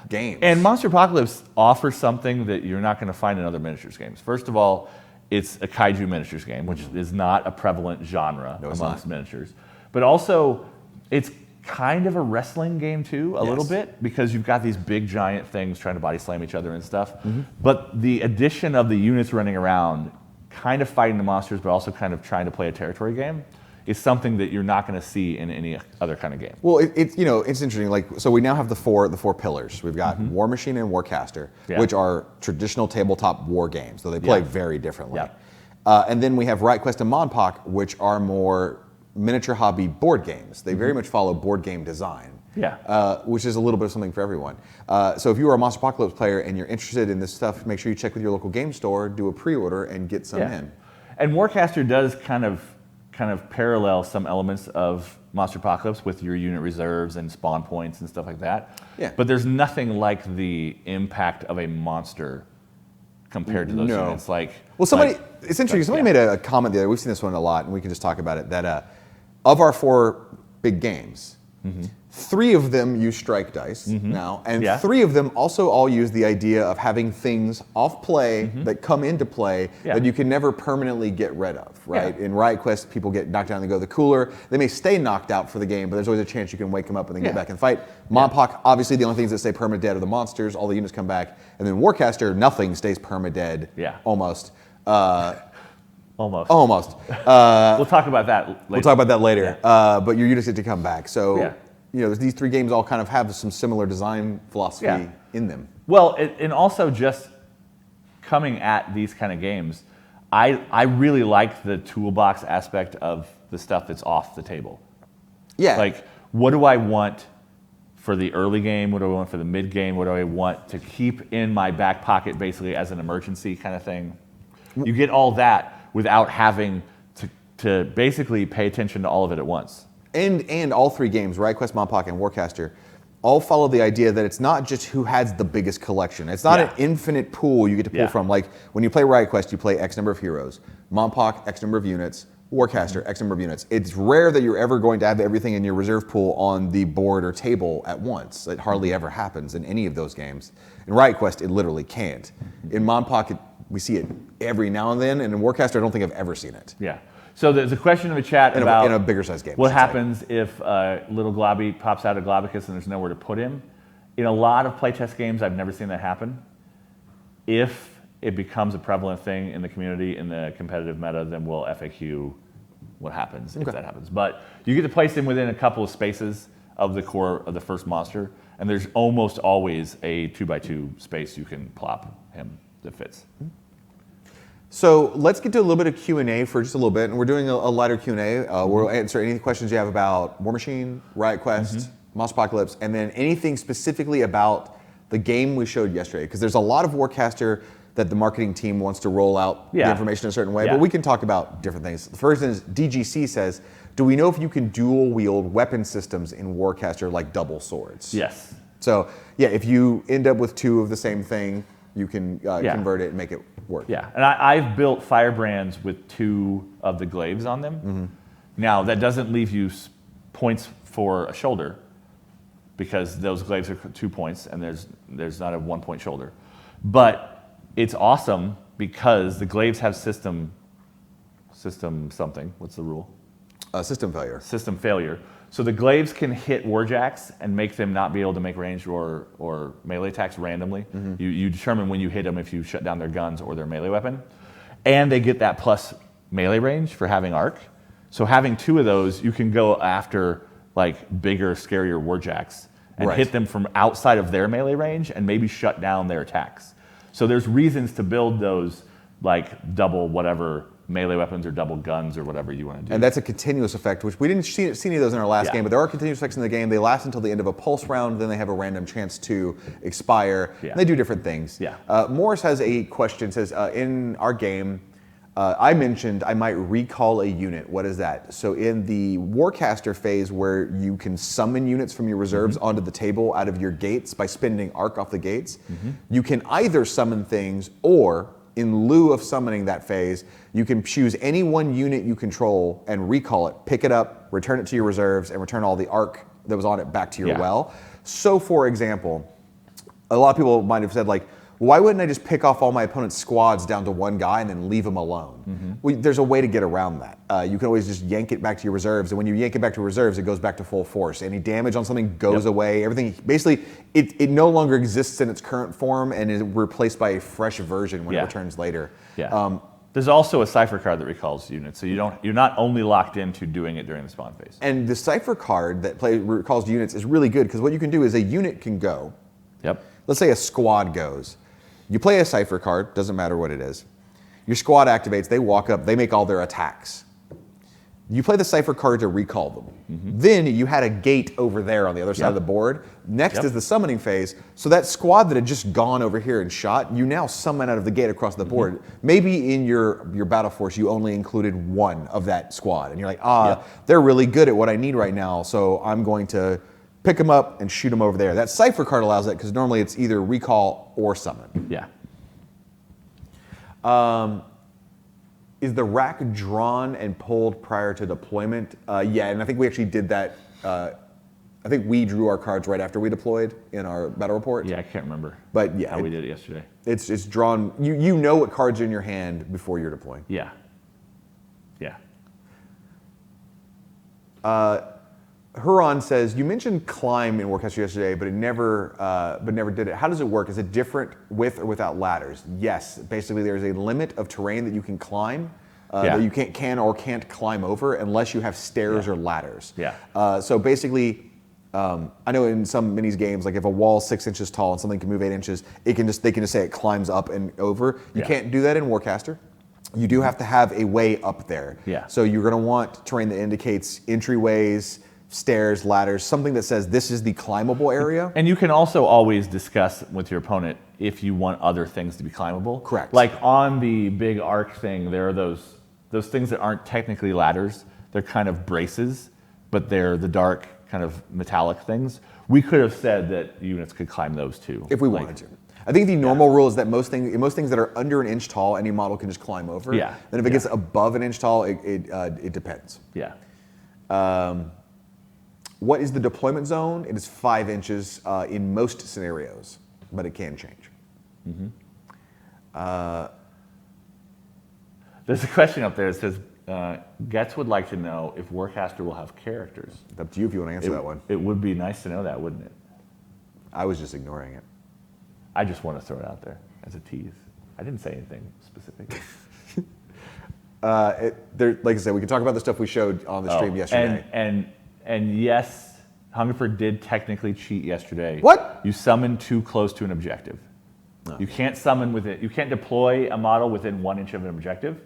games. And Monsterpocalypse offers something that you're not going to find in other miniatures games. First of all, it's a kaiju miniatures game, which is not a prevalent genre amongst miniatures. But also, it's kind of a wrestling game too, a little bit, because you've got these big giant things trying to body slam each other and stuff. But the addition of the units running around, kind of fighting the monsters, but also kind of trying to play a territory game, is something that you're not going to see in any other kind of game. Well, it's interesting. Like, so we now have the four pillars. We've got War Machine and Warcaster, which are traditional tabletop war games, though they play very differently. And then we have Riot Quest and Monpoc, which are more miniature hobby board games. They very much follow board game design. Which is a little bit of something for everyone. So if you are a Monsterpocalypse player and you're interested in this stuff, make sure you check with your local game store, do a pre-order, and get some in. And Warcaster does kind of parallel some elements of Monsterpocalypse with your unit reserves and spawn points and stuff like that. But there's nothing like the impact of a monster compared to those units. It's interesting. Somebody made a comment the other. We've seen this one a lot, and we can just talk about it. That of our 4 big games, 3 of them use strike dice now, and 3 of them also all use the idea of having things off play that come into play that you can never permanently get rid of, right? In Riot Quest, people get knocked down and they go to the cooler. They may stay knocked out for the game, but there's always a chance you can wake them up and then get back and fight. Monpoc, obviously the only things that stay perma-dead are the monsters, all the units come back. And then Warcaster, nothing stays perma-dead, almost. Almost. We'll talk about that later. We'll talk about that later. But your units get to come back. So these 3 games all kind of have some similar design philosophy in them. Well, and also just coming at these kind of games, I really like the toolbox aspect of the stuff that's off the table. Like, what do I want for the early game? What do I want for the mid game? What do I want to keep in my back pocket basically as an emergency kind of thing? You get all that without having to basically pay attention to all of it at once. And all 3 games, Riot Quest, Monpoc, and Warcaster, all follow the idea that it's not just who has the biggest collection. It's not an infinite pool you get to pull from. Like, when you play Riot Quest, you play X number of heroes. Monpoc, X number of units. Warcaster, X number of units. It's rare that you're ever going to have everything in your reserve pool on the board or table at once. It hardly ever happens in any of those games. In Riot Quest, it literally can't. In Monpoc, we see it every now and then, and in Warcaster, I don't think I've ever seen it. So there's a question in the chat about in a bigger size game. What happens if little Globby pops out of Globicus and there's nowhere to put him? In a lot of playtest games, I've never seen that happen. If it becomes a prevalent thing in the community, in the competitive meta, then we'll FAQ what happens if that happens. But you get to place him within a couple of spaces of the core of the first monster, and there's almost always a 2x2 space you can plop him that fits. So let's get to a little bit of Q&A for just a little bit, and we're doing a lighter Q&A. We'll answer any questions you have about War Machine, Riot Quest, Monsterpocalypse, and then anything specifically about the game we showed yesterday, because there's a lot of Warcaster that the marketing team wants to roll out the information a certain way, but we can talk about different things. The first is DGC says, do we know if you can dual wield weapon systems in Warcaster like double swords? Yes. So if you end up with 2 of the same thing, you can convert it and make it work. And I've built firebrands with 2 of the glaives on them. Now, that doesn't leave you points for a shoulder, because those glaives are 2 points, and there's not a 1-point shoulder. But it's awesome because the glaives have system something. What's the rule? System failure. System failure. So the glaives can hit warjacks and make them not be able to make ranged or melee attacks randomly. You determine when you hit them if you shut down their guns or their melee weapon. And they get that plus melee range for having arc. So having 2 of those, you can go after like bigger, scarier warjacks and hit them from outside of their melee range and maybe shut down their attacks. So there's reasons to build those like double whatever melee weapons or double guns or whatever you want to do. And that's a continuous effect, which we didn't see any of those in our last game, but there are continuous effects in the game. They last until the end of a pulse round, then they have a random chance to expire. And they do different things. Morris has a question, says, in our game, I mentioned I might recall a unit. What is that? So in the Warcaster phase where you can summon units from your reserves onto the table out of your gates by spending arc off the gates, you can either summon things or in lieu of summoning that phase, you can choose any one unit you control and recall it, pick it up, return it to your reserves, and return all the arc that was on it back to your well. So, for example, a lot of people might have said, like, why wouldn't I just pick off all my opponent's squads down to one guy and then leave him alone? There's a way to get around that. You can always just yank it back to your reserves, and when you yank it back to reserves, it goes back to full force. Any damage on something goes away. Everything, basically, it no longer exists in its current form and is replaced by a fresh version when it returns later. There's also a cipher card that recalls units, so you're not only locked into doing it during the spawn phase. And the cipher card that recalls units is really good because what you can do is a unit can go. Let's say a squad goes. You play a cipher card, doesn't matter what it is. Your squad activates, they walk up, they make all their attacks. You play the cipher card to recall them. Then you had a gate over there on the other side of the board. Next is the summoning phase. So that squad that had just gone over here and shot, you now summon out of the gate across the board. Maybe in your battle force, you only included one of that squad. And you're like, they're really good at what I need right now, so I'm going to pick them up and shoot them over there. That cipher card allows that because normally it's either recall or summon. Is the rack drawn and pulled prior to deployment? Yeah, and I think we actually did that. I think we drew our cards right after we deployed in our battle report. Yeah, I can't remember. But yeah, how we did it yesterday. It's drawn. You know what cards are in your hand before you're deploying. Yeah. Huron says, you mentioned climb in Warcaster yesterday, but never did it. How does it work? Is it different with or without ladders? Yes. Basically, there's a limit of terrain that you can climb that you can or can't climb over unless you have stairs or ladders. So basically, I know in some minis games, like if a wall's 6 inches tall and something can move 8 inches, they can just say it climbs up and over. You can't do that in Warcaster. You do have to have a way up there. So you're going to want terrain that indicates entryways, stairs, ladders, something that says this is the climbable area. And you can also always discuss with your opponent if you want other things to be climbable. Correct. Like on the big arc thing, there are those things that aren't technically ladders. They're kind of braces, but they're the dark kind of metallic things. We could have said that units could climb those too. If we wanted to. I think the normal rule is that most things that are under an inch tall, any model can just climb over. Then if it gets above an inch tall, it depends. What is the deployment zone? It is 5 inches in most scenarios, but it can change. There's a question up there that says, Getz would like to know if Warcaster will have characters. It's up to you if you want to answer that one. It would be nice to know that, wouldn't it? I was just ignoring it. I just want to throw it out there as a tease. I didn't say anything specific. Like I said, we can talk about the stuff we showed on the stream yesterday. And yes, Hungerford did technically cheat yesterday. What? You summoned too close to an objective. No. You can't summon within. You can't deploy a model within 1 inch of an objective.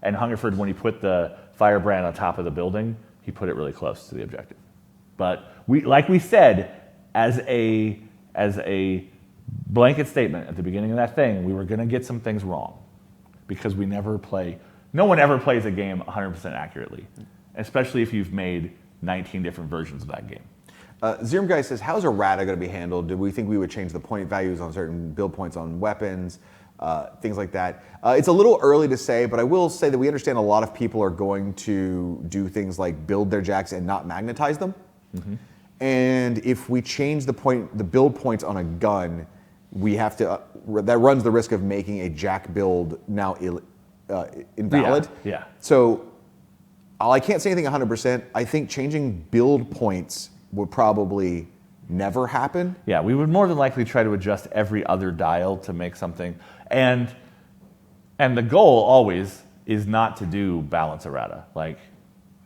And Hungerford, when he put the firebrand on top of the building, he put it really close to the objective. But like we said, as a blanket statement at the beginning of that thing, we were going to get some things wrong because no one ever plays a game 100% accurately, especially if you've made 19 different versions of that game. Zerum Guy says, how's errata going to be handled? Do we think we would change the point values on certain build points on weapons, things like that? It's a little early to say, but I will say that we understand a lot of people are going to do things like build their jacks and not magnetize them. And if we change the build points on a gun, we have to. That runs the risk of making a jack build now invalid. So I can't say anything 100%. I think changing build points would probably never happen. Yeah, we would more than likely try to adjust every other dial to make something. And the goal always is not to do balance errata. Like,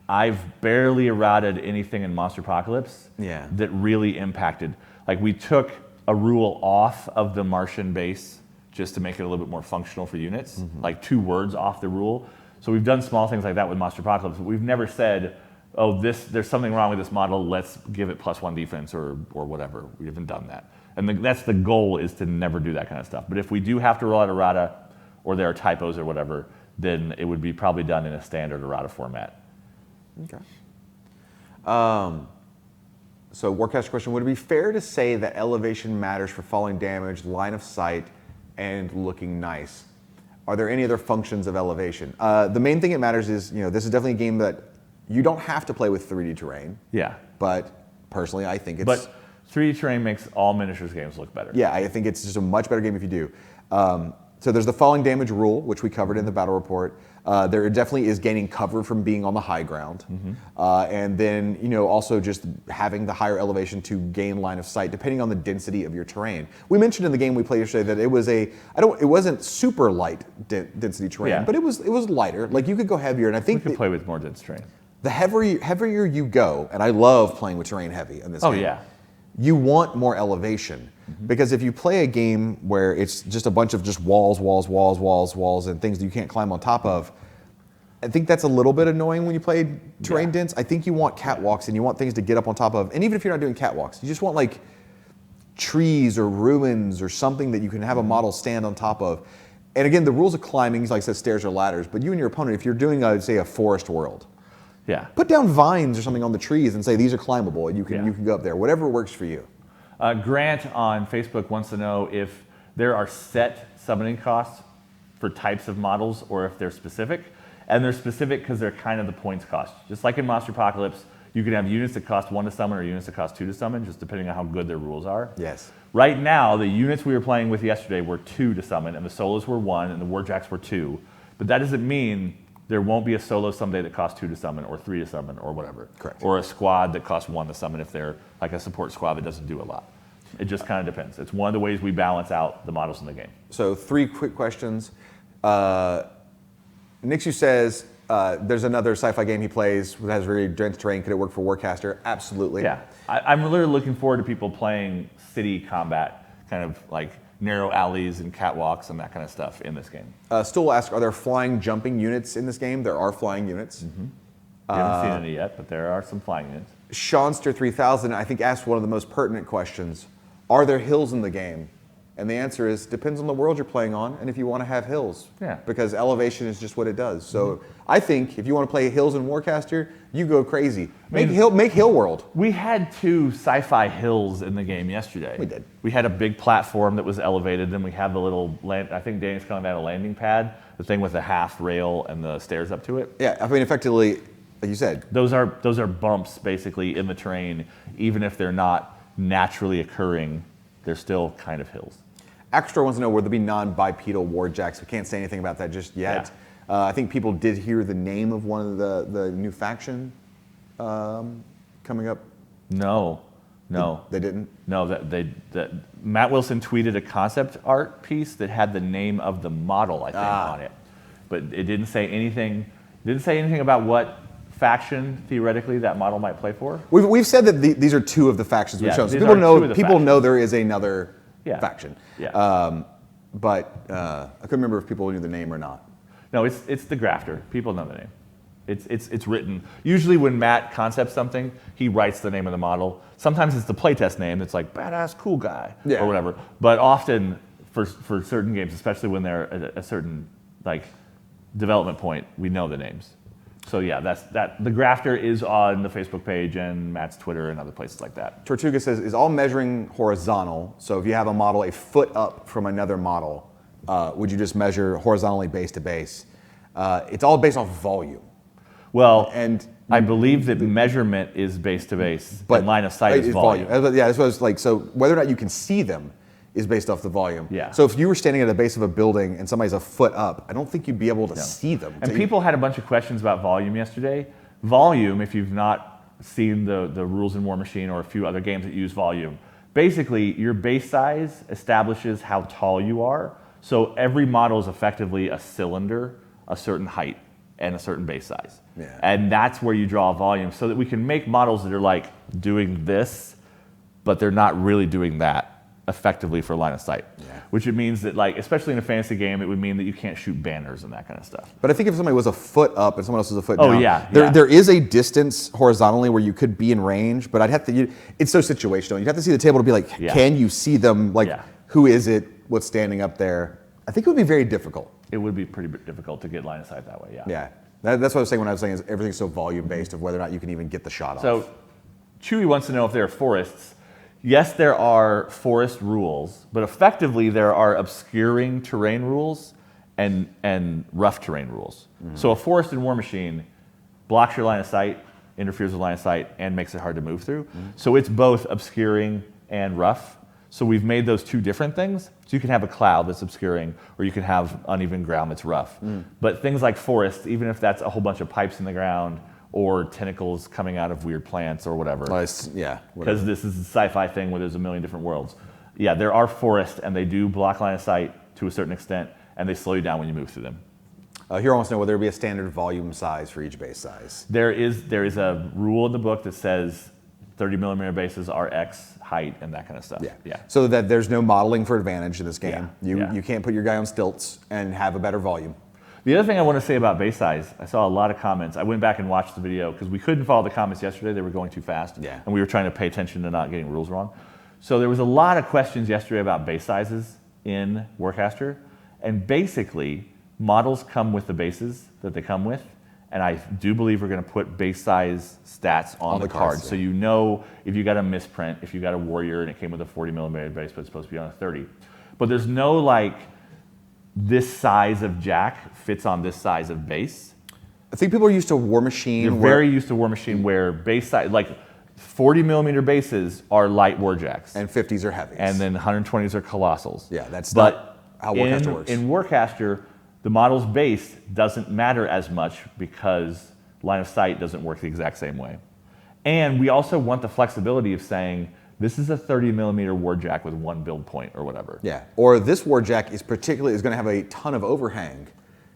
I've barely errated anything in Monsterpocalypse that really impacted. Like, we took a rule off of the Martian base just to make it a little bit more functional for units, like 2 words off the rule. So we've done small things like that with Monsterpocalypse, but we've never said, oh, there's something wrong with this model, let's give it +1 defense or whatever. We haven't done that. And that's the goal, is to never do that kind of stuff. But if we do have to roll out errata, or there are typos or whatever, then it would be probably done in a standard errata format. Okay. So Warcaster question, would it be fair to say that elevation matters for falling damage, line of sight, and looking nice? Are there any other functions of elevation? The main thing that matters is, this is definitely a game that you don't have to play with 3D terrain. Yeah. But personally, I think it's... But 3D terrain makes all miniatures games look better. Yeah, I think it's just a much better game if you do. So there's the falling damage rule, which we covered in the battle report. There definitely is gaining cover from being on the high ground. And then, also just having the higher elevation to gain line of sight, depending on the density of your terrain. We mentioned in the game we played yesterday that it was it wasn't super light density terrain, but it was lighter. Like you could go heavier, and I think you could play with more dense terrain. The heavier you go, and I love playing with terrain heavy in this game. Oh yeah. You want more elevation, because if you play a game where it's just a bunch of just walls, and things that you can't climb on top of, I think that's a little bit annoying when you play terrain dense. I think you want catwalks and you want things to get up on top of. And even if you're not doing catwalks, you just want like trees or ruins or something that you can have a model stand on top of. And again, the rules of climbing, like I said, stairs or ladders, but you and your opponent, if you're doing, say, a forest world, put down vines or something on the trees and say these are climbable, and you can go up there. Whatever works for you. Grant on Facebook wants to know if there are set summoning costs for types of models or if they're specific. And they're specific because they're kind of the points cost. Just like in Monsterpocalypse, you can have units that cost 1 to summon or units that cost 2 to summon, just depending on how good their rules are. Yes. Right now, the units we were playing with yesterday were 2 to summon, and the solos were 1, and the warjacks were 2. But that doesn't mean there won't be a solo someday that costs 2 to summon or 3 to summon or whatever. Correct. Or a squad that costs 1 to summon if they're like a support squad that doesn't do a lot. It just kind of depends. It's one of the ways we balance out the models in the game. So 3 quick questions. Nixu says there's another sci-fi game he plays that has really dense terrain. Could it work for Warcaster? Absolutely. Yeah. I'm really looking forward to people playing city combat, kind of like narrow alleys and catwalks and that kind of stuff in this game. Stool asks, are there flying, jumping units in this game? There are flying units. We haven't seen any yet, but there are some flying units. Seanster 3000, I think, asked one of the most pertinent questions. Are there hills in the game? And the answer is, depends on the world you're playing on and if you want to have hills. Yeah. Because elevation is just what it does. So I think if you want to play hills in Warcaster, you go crazy. Make hill world. We had 2 sci-fi hills in the game yesterday. We did. We had a big platform that was elevated, then we had the little, I think Danny's calling that a landing pad, the thing with the half rail and the stairs up to it. Yeah, I mean, effectively, like you said. Those are bumps basically in the terrain. Even if they're not naturally occurring, they're still kind of hills. Axtor wants to know, will there be non-bipedal warjacks? We can't say anything about that just yet. I think people did hear the name of one of the new faction coming up. No. They didn't? No, Matt Wilson tweeted a concept art piece that had the name of the model, I think, on it. But it didn't say anything about what faction theoretically that model might play for. We've said that these are 2 of the factions we've shown. So people know there is another faction. Yeah. But I couldn't remember if people knew the name or not. No, it's the grafter. People know the name. It's written. Usually when Matt concepts something, he writes the name of the model. Sometimes it's the playtest name that's like badass cool guy or whatever. But often for certain games, especially when they're at a certain like development point, we know the names. So yeah, the grafter is on the Facebook page and Matt's Twitter and other places like that. Tortuga says, is all measuring horizontal? So if you have a model a foot up from another model, would you just measure horizontally base to base? It's all based off volume. Well, and I believe that measurement is base to base, but line of sight is volume. Yeah, that's what I was like. So whether or not you can see them is based off the volume. Yeah. So if you were standing at the base of a building and somebody's a foot up, I don't think you'd be able to see them. And people had a bunch of questions about volume yesterday. Volume, if you've not seen the rules in War Machine or a few other games that use volume, basically your base size establishes how tall you are. So every model is effectively a cylinder, a certain height, and a certain base size. Yeah. And that's where you draw volume so that we can make models that are like doing this, but they're not really doing that effectively for line of sight. Yeah. Which it means that, like, especially in a fantasy game, it would mean that you can't shoot banners and that kind of stuff. But I think if somebody was a foot up and someone else was a foot down, yeah. There is a distance horizontally where you could be in range, but I'd have to, it's so situational. You'd have to see the table to be like, can you see them? Like, who is it? What's standing up there? I think it would be very difficult. It would be pretty difficult to get line of sight that way, yeah. Yeah. That's what I was saying when I was saying is everything's so volume-based of whether or not you can even get the shot off. So Chewy wants to know if there are forests. Yes, there are forest rules, but effectively there are obscuring terrain rules and rough terrain rules. So a forest in War Machine blocks your line of sight, interferes with line of sight, and makes it hard to move through. So it's both obscuring and rough. So we've made those two different things. So you can have a cloud that's obscuring, or you can have uneven ground that's rough. But things like forest, even if that's a whole bunch of pipes in the ground or tentacles coming out of weird plants or whatever, Yeah. because this is a sci-fi thing where there's a million different worlds. Yeah, there are forests, and they do block line of sight to a certain extent, and they slow you down when you move through them. Here wants to know whether there be a standard volume size for each base size. There is a rule in the book that says 30 millimeter bases are X height and that kind of stuff. Yeah. So that there's no modeling for advantage in this game. Yeah. You can't put your guy on stilts and have a better volume. The other thing I want to say about base size, I saw a lot of comments. I went back and watched the video because we couldn't follow the comments yesterday. They were going too fast. Yeah. And we were trying to pay attention to not getting rules wrong. So there was a lot of questions yesterday about base sizes in Warcaster. And basically, models come with the bases that they come with. And I do believe we're going to put base size stats on the card. Yeah. So you know if you got a misprint, if you got a warrior and it came with a 40 millimeter base, but it's supposed to be on a 30. But there's no like, this size of jack fits on this size of base. I think people are used to War Machine. You're very used to War Machine where base size, like 40 millimeter bases are light warjacks. And 50s are heavies. And then 120s are colossals. Yeah, that's not how Warcaster works. In Warcaster, the model's base doesn't matter as much because line of sight doesn't work the exact same way. And we also want the flexibility of saying, this is a 30 millimeter warjack with one build point or whatever. Yeah, or this warjack is going to have a ton of overhang.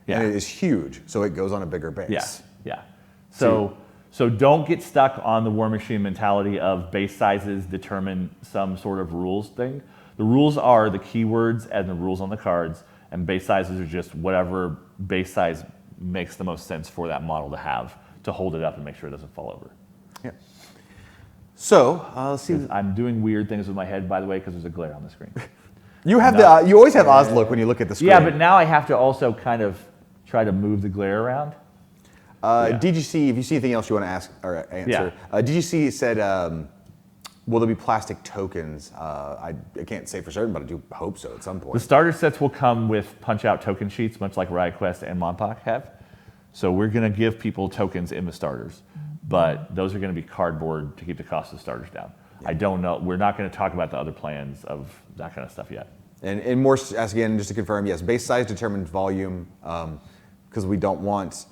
Yeah. And it is huge, so it goes on a bigger base. Yeah. So don't get stuck on the War Machine mentality of base sizes determine some sort of rules thing. The rules are the keywords and the rules on the cards, and base sizes are just whatever base size makes the most sense for that model to have to hold it up and make sure it doesn't fall over. Yeah. So let's see. I'm doing weird things with my head, by the way, because there's a glare on the screen. You have you always have Oz look when you look at the screen. Yeah, but now I have to also kind of try to move the glare around. DGC, if you see anything else you want to ask or answer, DGC said, will there be plastic tokens? I can't say for certain, but I do hope so at some point. The starter sets will come with punch-out token sheets, much like Riot Quest and Monpoc have. So we're going to give people tokens in the starters, but those are going to be cardboard to keep the cost of starters down. Yeah. I don't know. We're not going to talk about the other plans of that kind of stuff yet. And more, again, just to confirm, yes, base size determines volume, because we don't want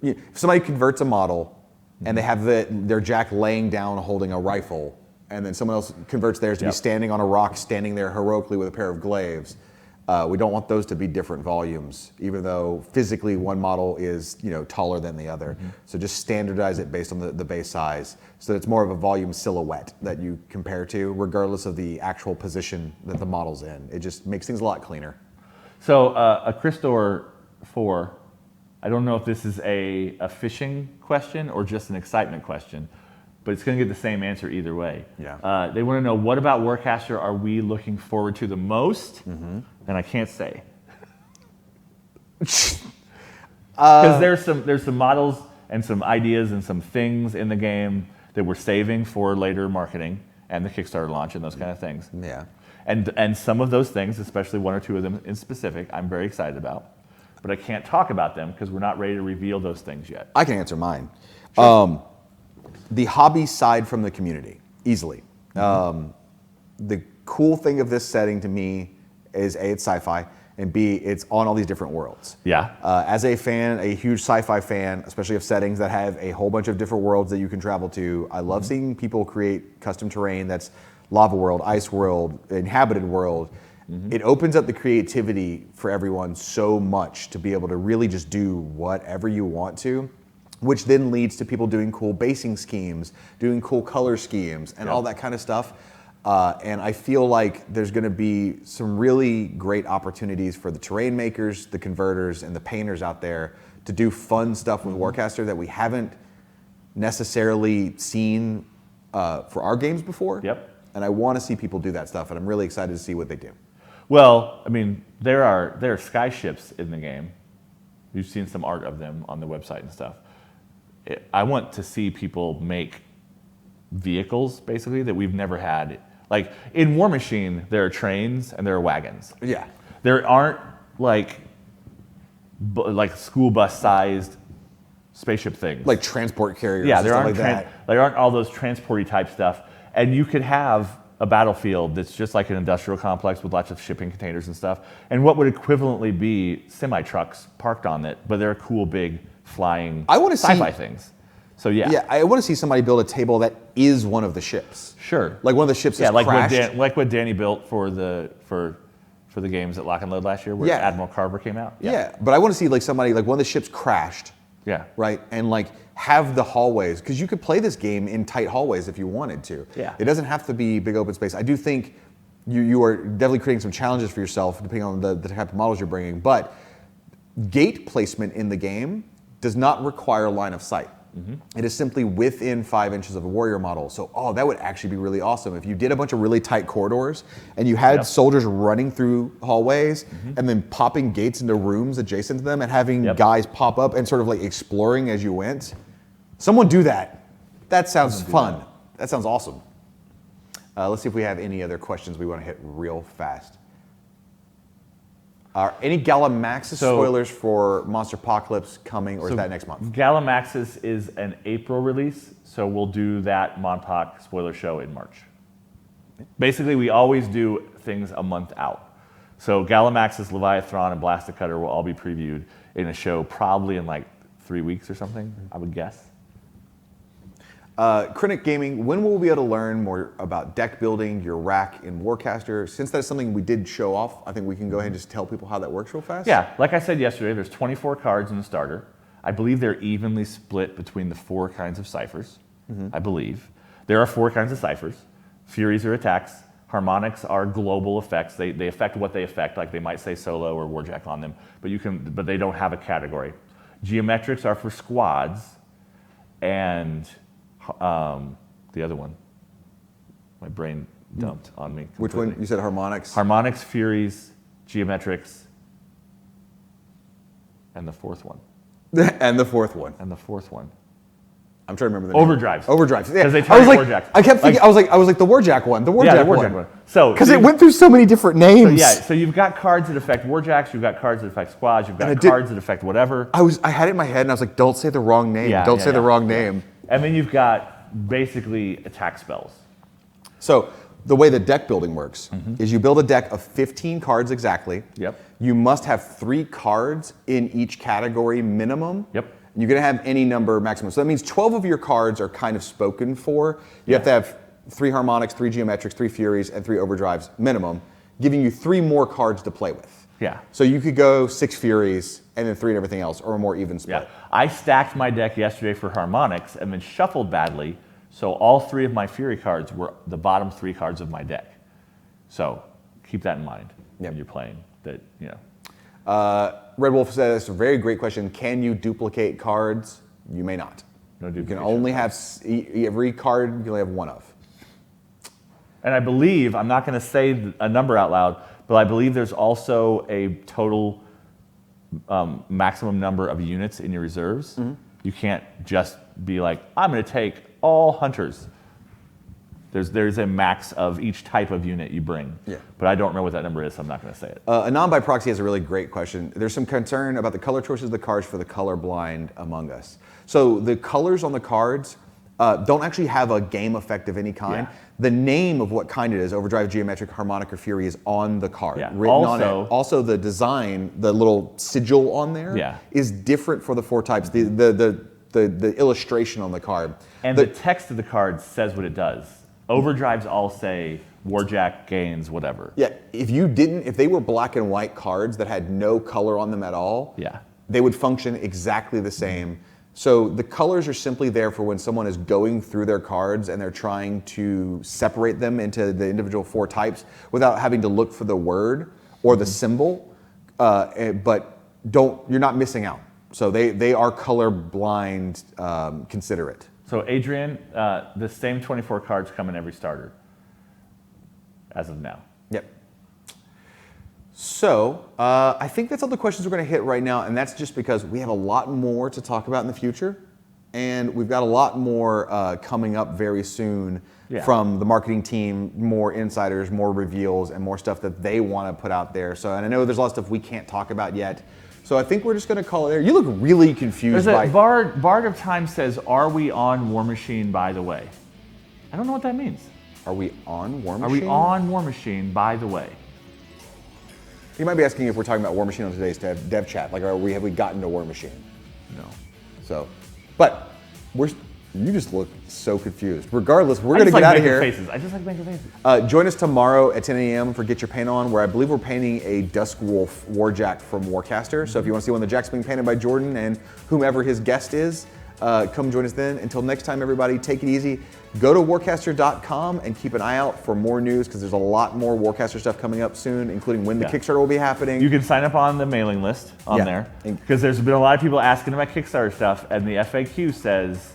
if somebody converts a model and they have their jack laying down holding a rifle, and then someone else converts theirs to be standing on a rock, standing there heroically with a pair of glaives. We don't want those to be different volumes, even though physically one model is taller than the other. So just standardize it based on the base size, so that it's more of a volume silhouette that you compare to, regardless of the actual position that the model's in. It just makes things a lot cleaner. So a Christor 4, I don't know if this is a fishing question or just an excitement question, but it's going to get the same answer either way. Yeah. They want to know, what about Warcaster are we looking forward to the most? And I can't say. Because there's some models and some ideas and some things in the game that we're saving for later marketing and the Kickstarter launch and those kind of things. Yeah. And some of those things, especially one or two of them in specific, I'm very excited about. But I can't talk about them because we're not ready to reveal those things yet. I can answer mine. Sure. The hobby side from the community, easily. The cool thing of this setting to me is A, it's sci-fi, and B, it's on all these different worlds. Yeah. As a fan, a huge sci-fi fan, especially of settings that have a whole bunch of different worlds that you can travel to, I love seeing people create custom terrain that's lava world, ice world, inhabited world. It opens up the creativity for everyone so much to be able to really just do whatever you want to, which then leads to people doing cool basing schemes, doing cool color schemes, and all that kind of stuff. And I feel like there's going to be some really great opportunities for the terrain makers, the converters, and the painters out there to do fun stuff with Warcaster that we haven't necessarily seen for our games before. Yep. And I want to see people do that stuff, and I'm really excited to see what they do. Well, I mean, there are skyships in the game. You've seen some art of them on the website and stuff. I want to see people make vehicles, basically, that we've never had. Like, in War Machine, there are trains and there are wagons. Yeah. There aren't, like, like school bus sized spaceship things. Like transport carriers. Yeah, and there stuff aren't like that. there aren't all those transporty type stuff, and you could have a battlefield that's just like an industrial complex with lots of shipping containers and stuff, and what would equivalently be semi trucks parked on it, but they're cool big flying I wanna sci-fi see- things. So yeah, Yeah, I want to see somebody build a table that is one of the ships. sure. Like one of the ships that's like crashed. what Danny built for the games at Lock and Load last year, where Yeah. Admiral Carver came out. Yeah, but I want to see like somebody, like one of the ships crashed, Yeah. right? And like have the hallways, because you could play this game in tight hallways if you wanted to. Yeah. It doesn't have to be big open space. I do think you are definitely creating some challenges for yourself depending on the type of models you're bringing, but gate placement in the game does not require line of sight. It is simply within 5 inches of a warrior model. So, that would actually be really awesome if you did a bunch of really tight corridors and you had Yep. soldiers running through hallways and then popping gates into rooms adjacent to them and having Yep. guys pop up and sort of like exploring as you went. Someone do that. That sounds fun. That sounds awesome. Let's see if we have any other questions we want to hit real fast. Are any Galamaxis spoilers for Monsterpocalypse coming, or is that next month? Galamaxis is an April release, so we'll do that Monpoc spoiler show in March. Basically, we always do things a month out. So Galamaxis, Leviathan, and Blasticutter will all be previewed in a show probably in like 3 weeks or something, I would guess. Critic Gaming, when will we be able to learn more about deck building, your rack in Warcaster? Since that's something we did show off, I think we can go ahead and just tell people how that works real fast. Yeah, like I said yesterday, there's 24 cards in the starter. I believe they're evenly split between the 4 kinds of ciphers, I believe. There are 4 kinds of ciphers. Furies are attacks. Harmonics are global effects. They affect what they affect, like they might say solo or warjack on them, but they don't have a category. Geometrics are for squads, and the other one, my brain dumped on me. Which one? completely. You said harmonics? Harmonics, Furies, Geometrics, and the fourth one. And the fourth one. I'm trying to remember the name. Overdrives. Overdrives. Yeah. 'Cause they I was target like, warjacks. I kept thinking, I was like the warjack one. The warjack Yeah, the one. warjack one. So Because it went through so many different names. so you've got cards that affect warjacks, you've got cards that affect squads, you've got And I did- cards that affect whatever. I had it in my head and I was like, don't say the wrong name. Yeah, don't yeah, say the yeah. wrong name. And then you've got basically attack spells. So the way the deck building works is you build a deck of 15 cards exactly. Yep. You must have 3 cards in each category minimum. Yep. You're going to have any number maximum. So that means 12 of your cards are kind of spoken for. You have to have 3 harmonics, 3 geometrics, 3 furies, and 3 overdrives minimum, giving you 3 more cards to play with. Yeah. So you could go 6 furies and then 3 and everything else, or a more even split. Yeah. I stacked my deck yesterday for harmonics and then shuffled badly, so all 3 of my fury cards were the bottom 3 cards of my deck. So keep that in mind when you're playing. That Red Wolf says, a very great question. Can you duplicate cards? You may not. No You can duplication. only have every card. You can only have one of. And I believe, I'm not going to say a number out loud, but I believe there's also a total maximum number of units in your reserves. You can't just be like, I'm going to take all hunters. There's a max of each type of unit you bring. Yeah. But I don't remember what that number is, so I'm not going to say it. Anon by Proxy has a really great question. There's some concern about the color choices of the cards for the colorblind among us. So the colors on the cards don't actually have a game effect of any kind. Yeah. The name of what kind it is, overdrive, geometric, harmonic, or fury, is on the card, Yeah. written on Also- it. Also, the design, the little sigil on there, Yeah. is different for the 4 types. The illustration on the card. And the text of the card says what it does. Overdrives all say warjack gains whatever. Yeah, if they were black and white cards that had no color on them at all, Yeah. they would function exactly the same. So the colors are simply there for when someone is going through their cards and they're trying to separate them into the individual 4 types without having to look for the word or the symbol, but you're not missing out. So they are colorblind considerate. So Adrian, the same 24 cards come in every starter as of now. Yep. So I think that's all the questions we're going to hit right now, and that's just because we have a lot more to talk about in the future, and we've got a lot more coming up very soon from the marketing team, more insiders, more reveals, and more stuff that they want to put out there. So, and I know there's a lot of stuff we can't talk about yet. So I think we're just going to call it there. You look really confused There's by... a Bard of Time says, "Are we on War Machine, by the way?" I don't know what that means. Are we on War Are Machine? we on War Machine, by the way? You might be asking if we're talking about War Machine on today's dev chat. Like, have we gotten to War Machine? No. So, but you just look so confused. Regardless, we're I going to just get like out of making here. faces. I just like making faces. Join us tomorrow at 10 a.m. for Get Your Paint On, where I believe we're painting a Dusk Wolf Warjack from Warcaster. So if you want to see one of the jacks being painted by Jordan and whomever his guest is, come join us then. Until next time, everybody, take it easy. Go to warcaster.com and keep an eye out for more news, because there's a lot more Warcaster stuff coming up soon, including when the Kickstarter will be happening. You can sign up on the mailing list on there, because there's been a lot of people asking about Kickstarter stuff, and the FAQ says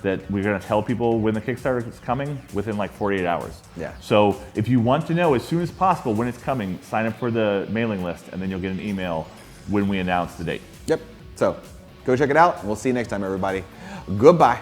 that we're going to tell people when the Kickstarter is coming within like 48 hours. Yeah. So if you want to know as soon as possible when it's coming, sign up for the mailing list, and then you'll get an email when we announce the date. Yep. So go check it out, and we'll see you next time, everybody. Goodbye.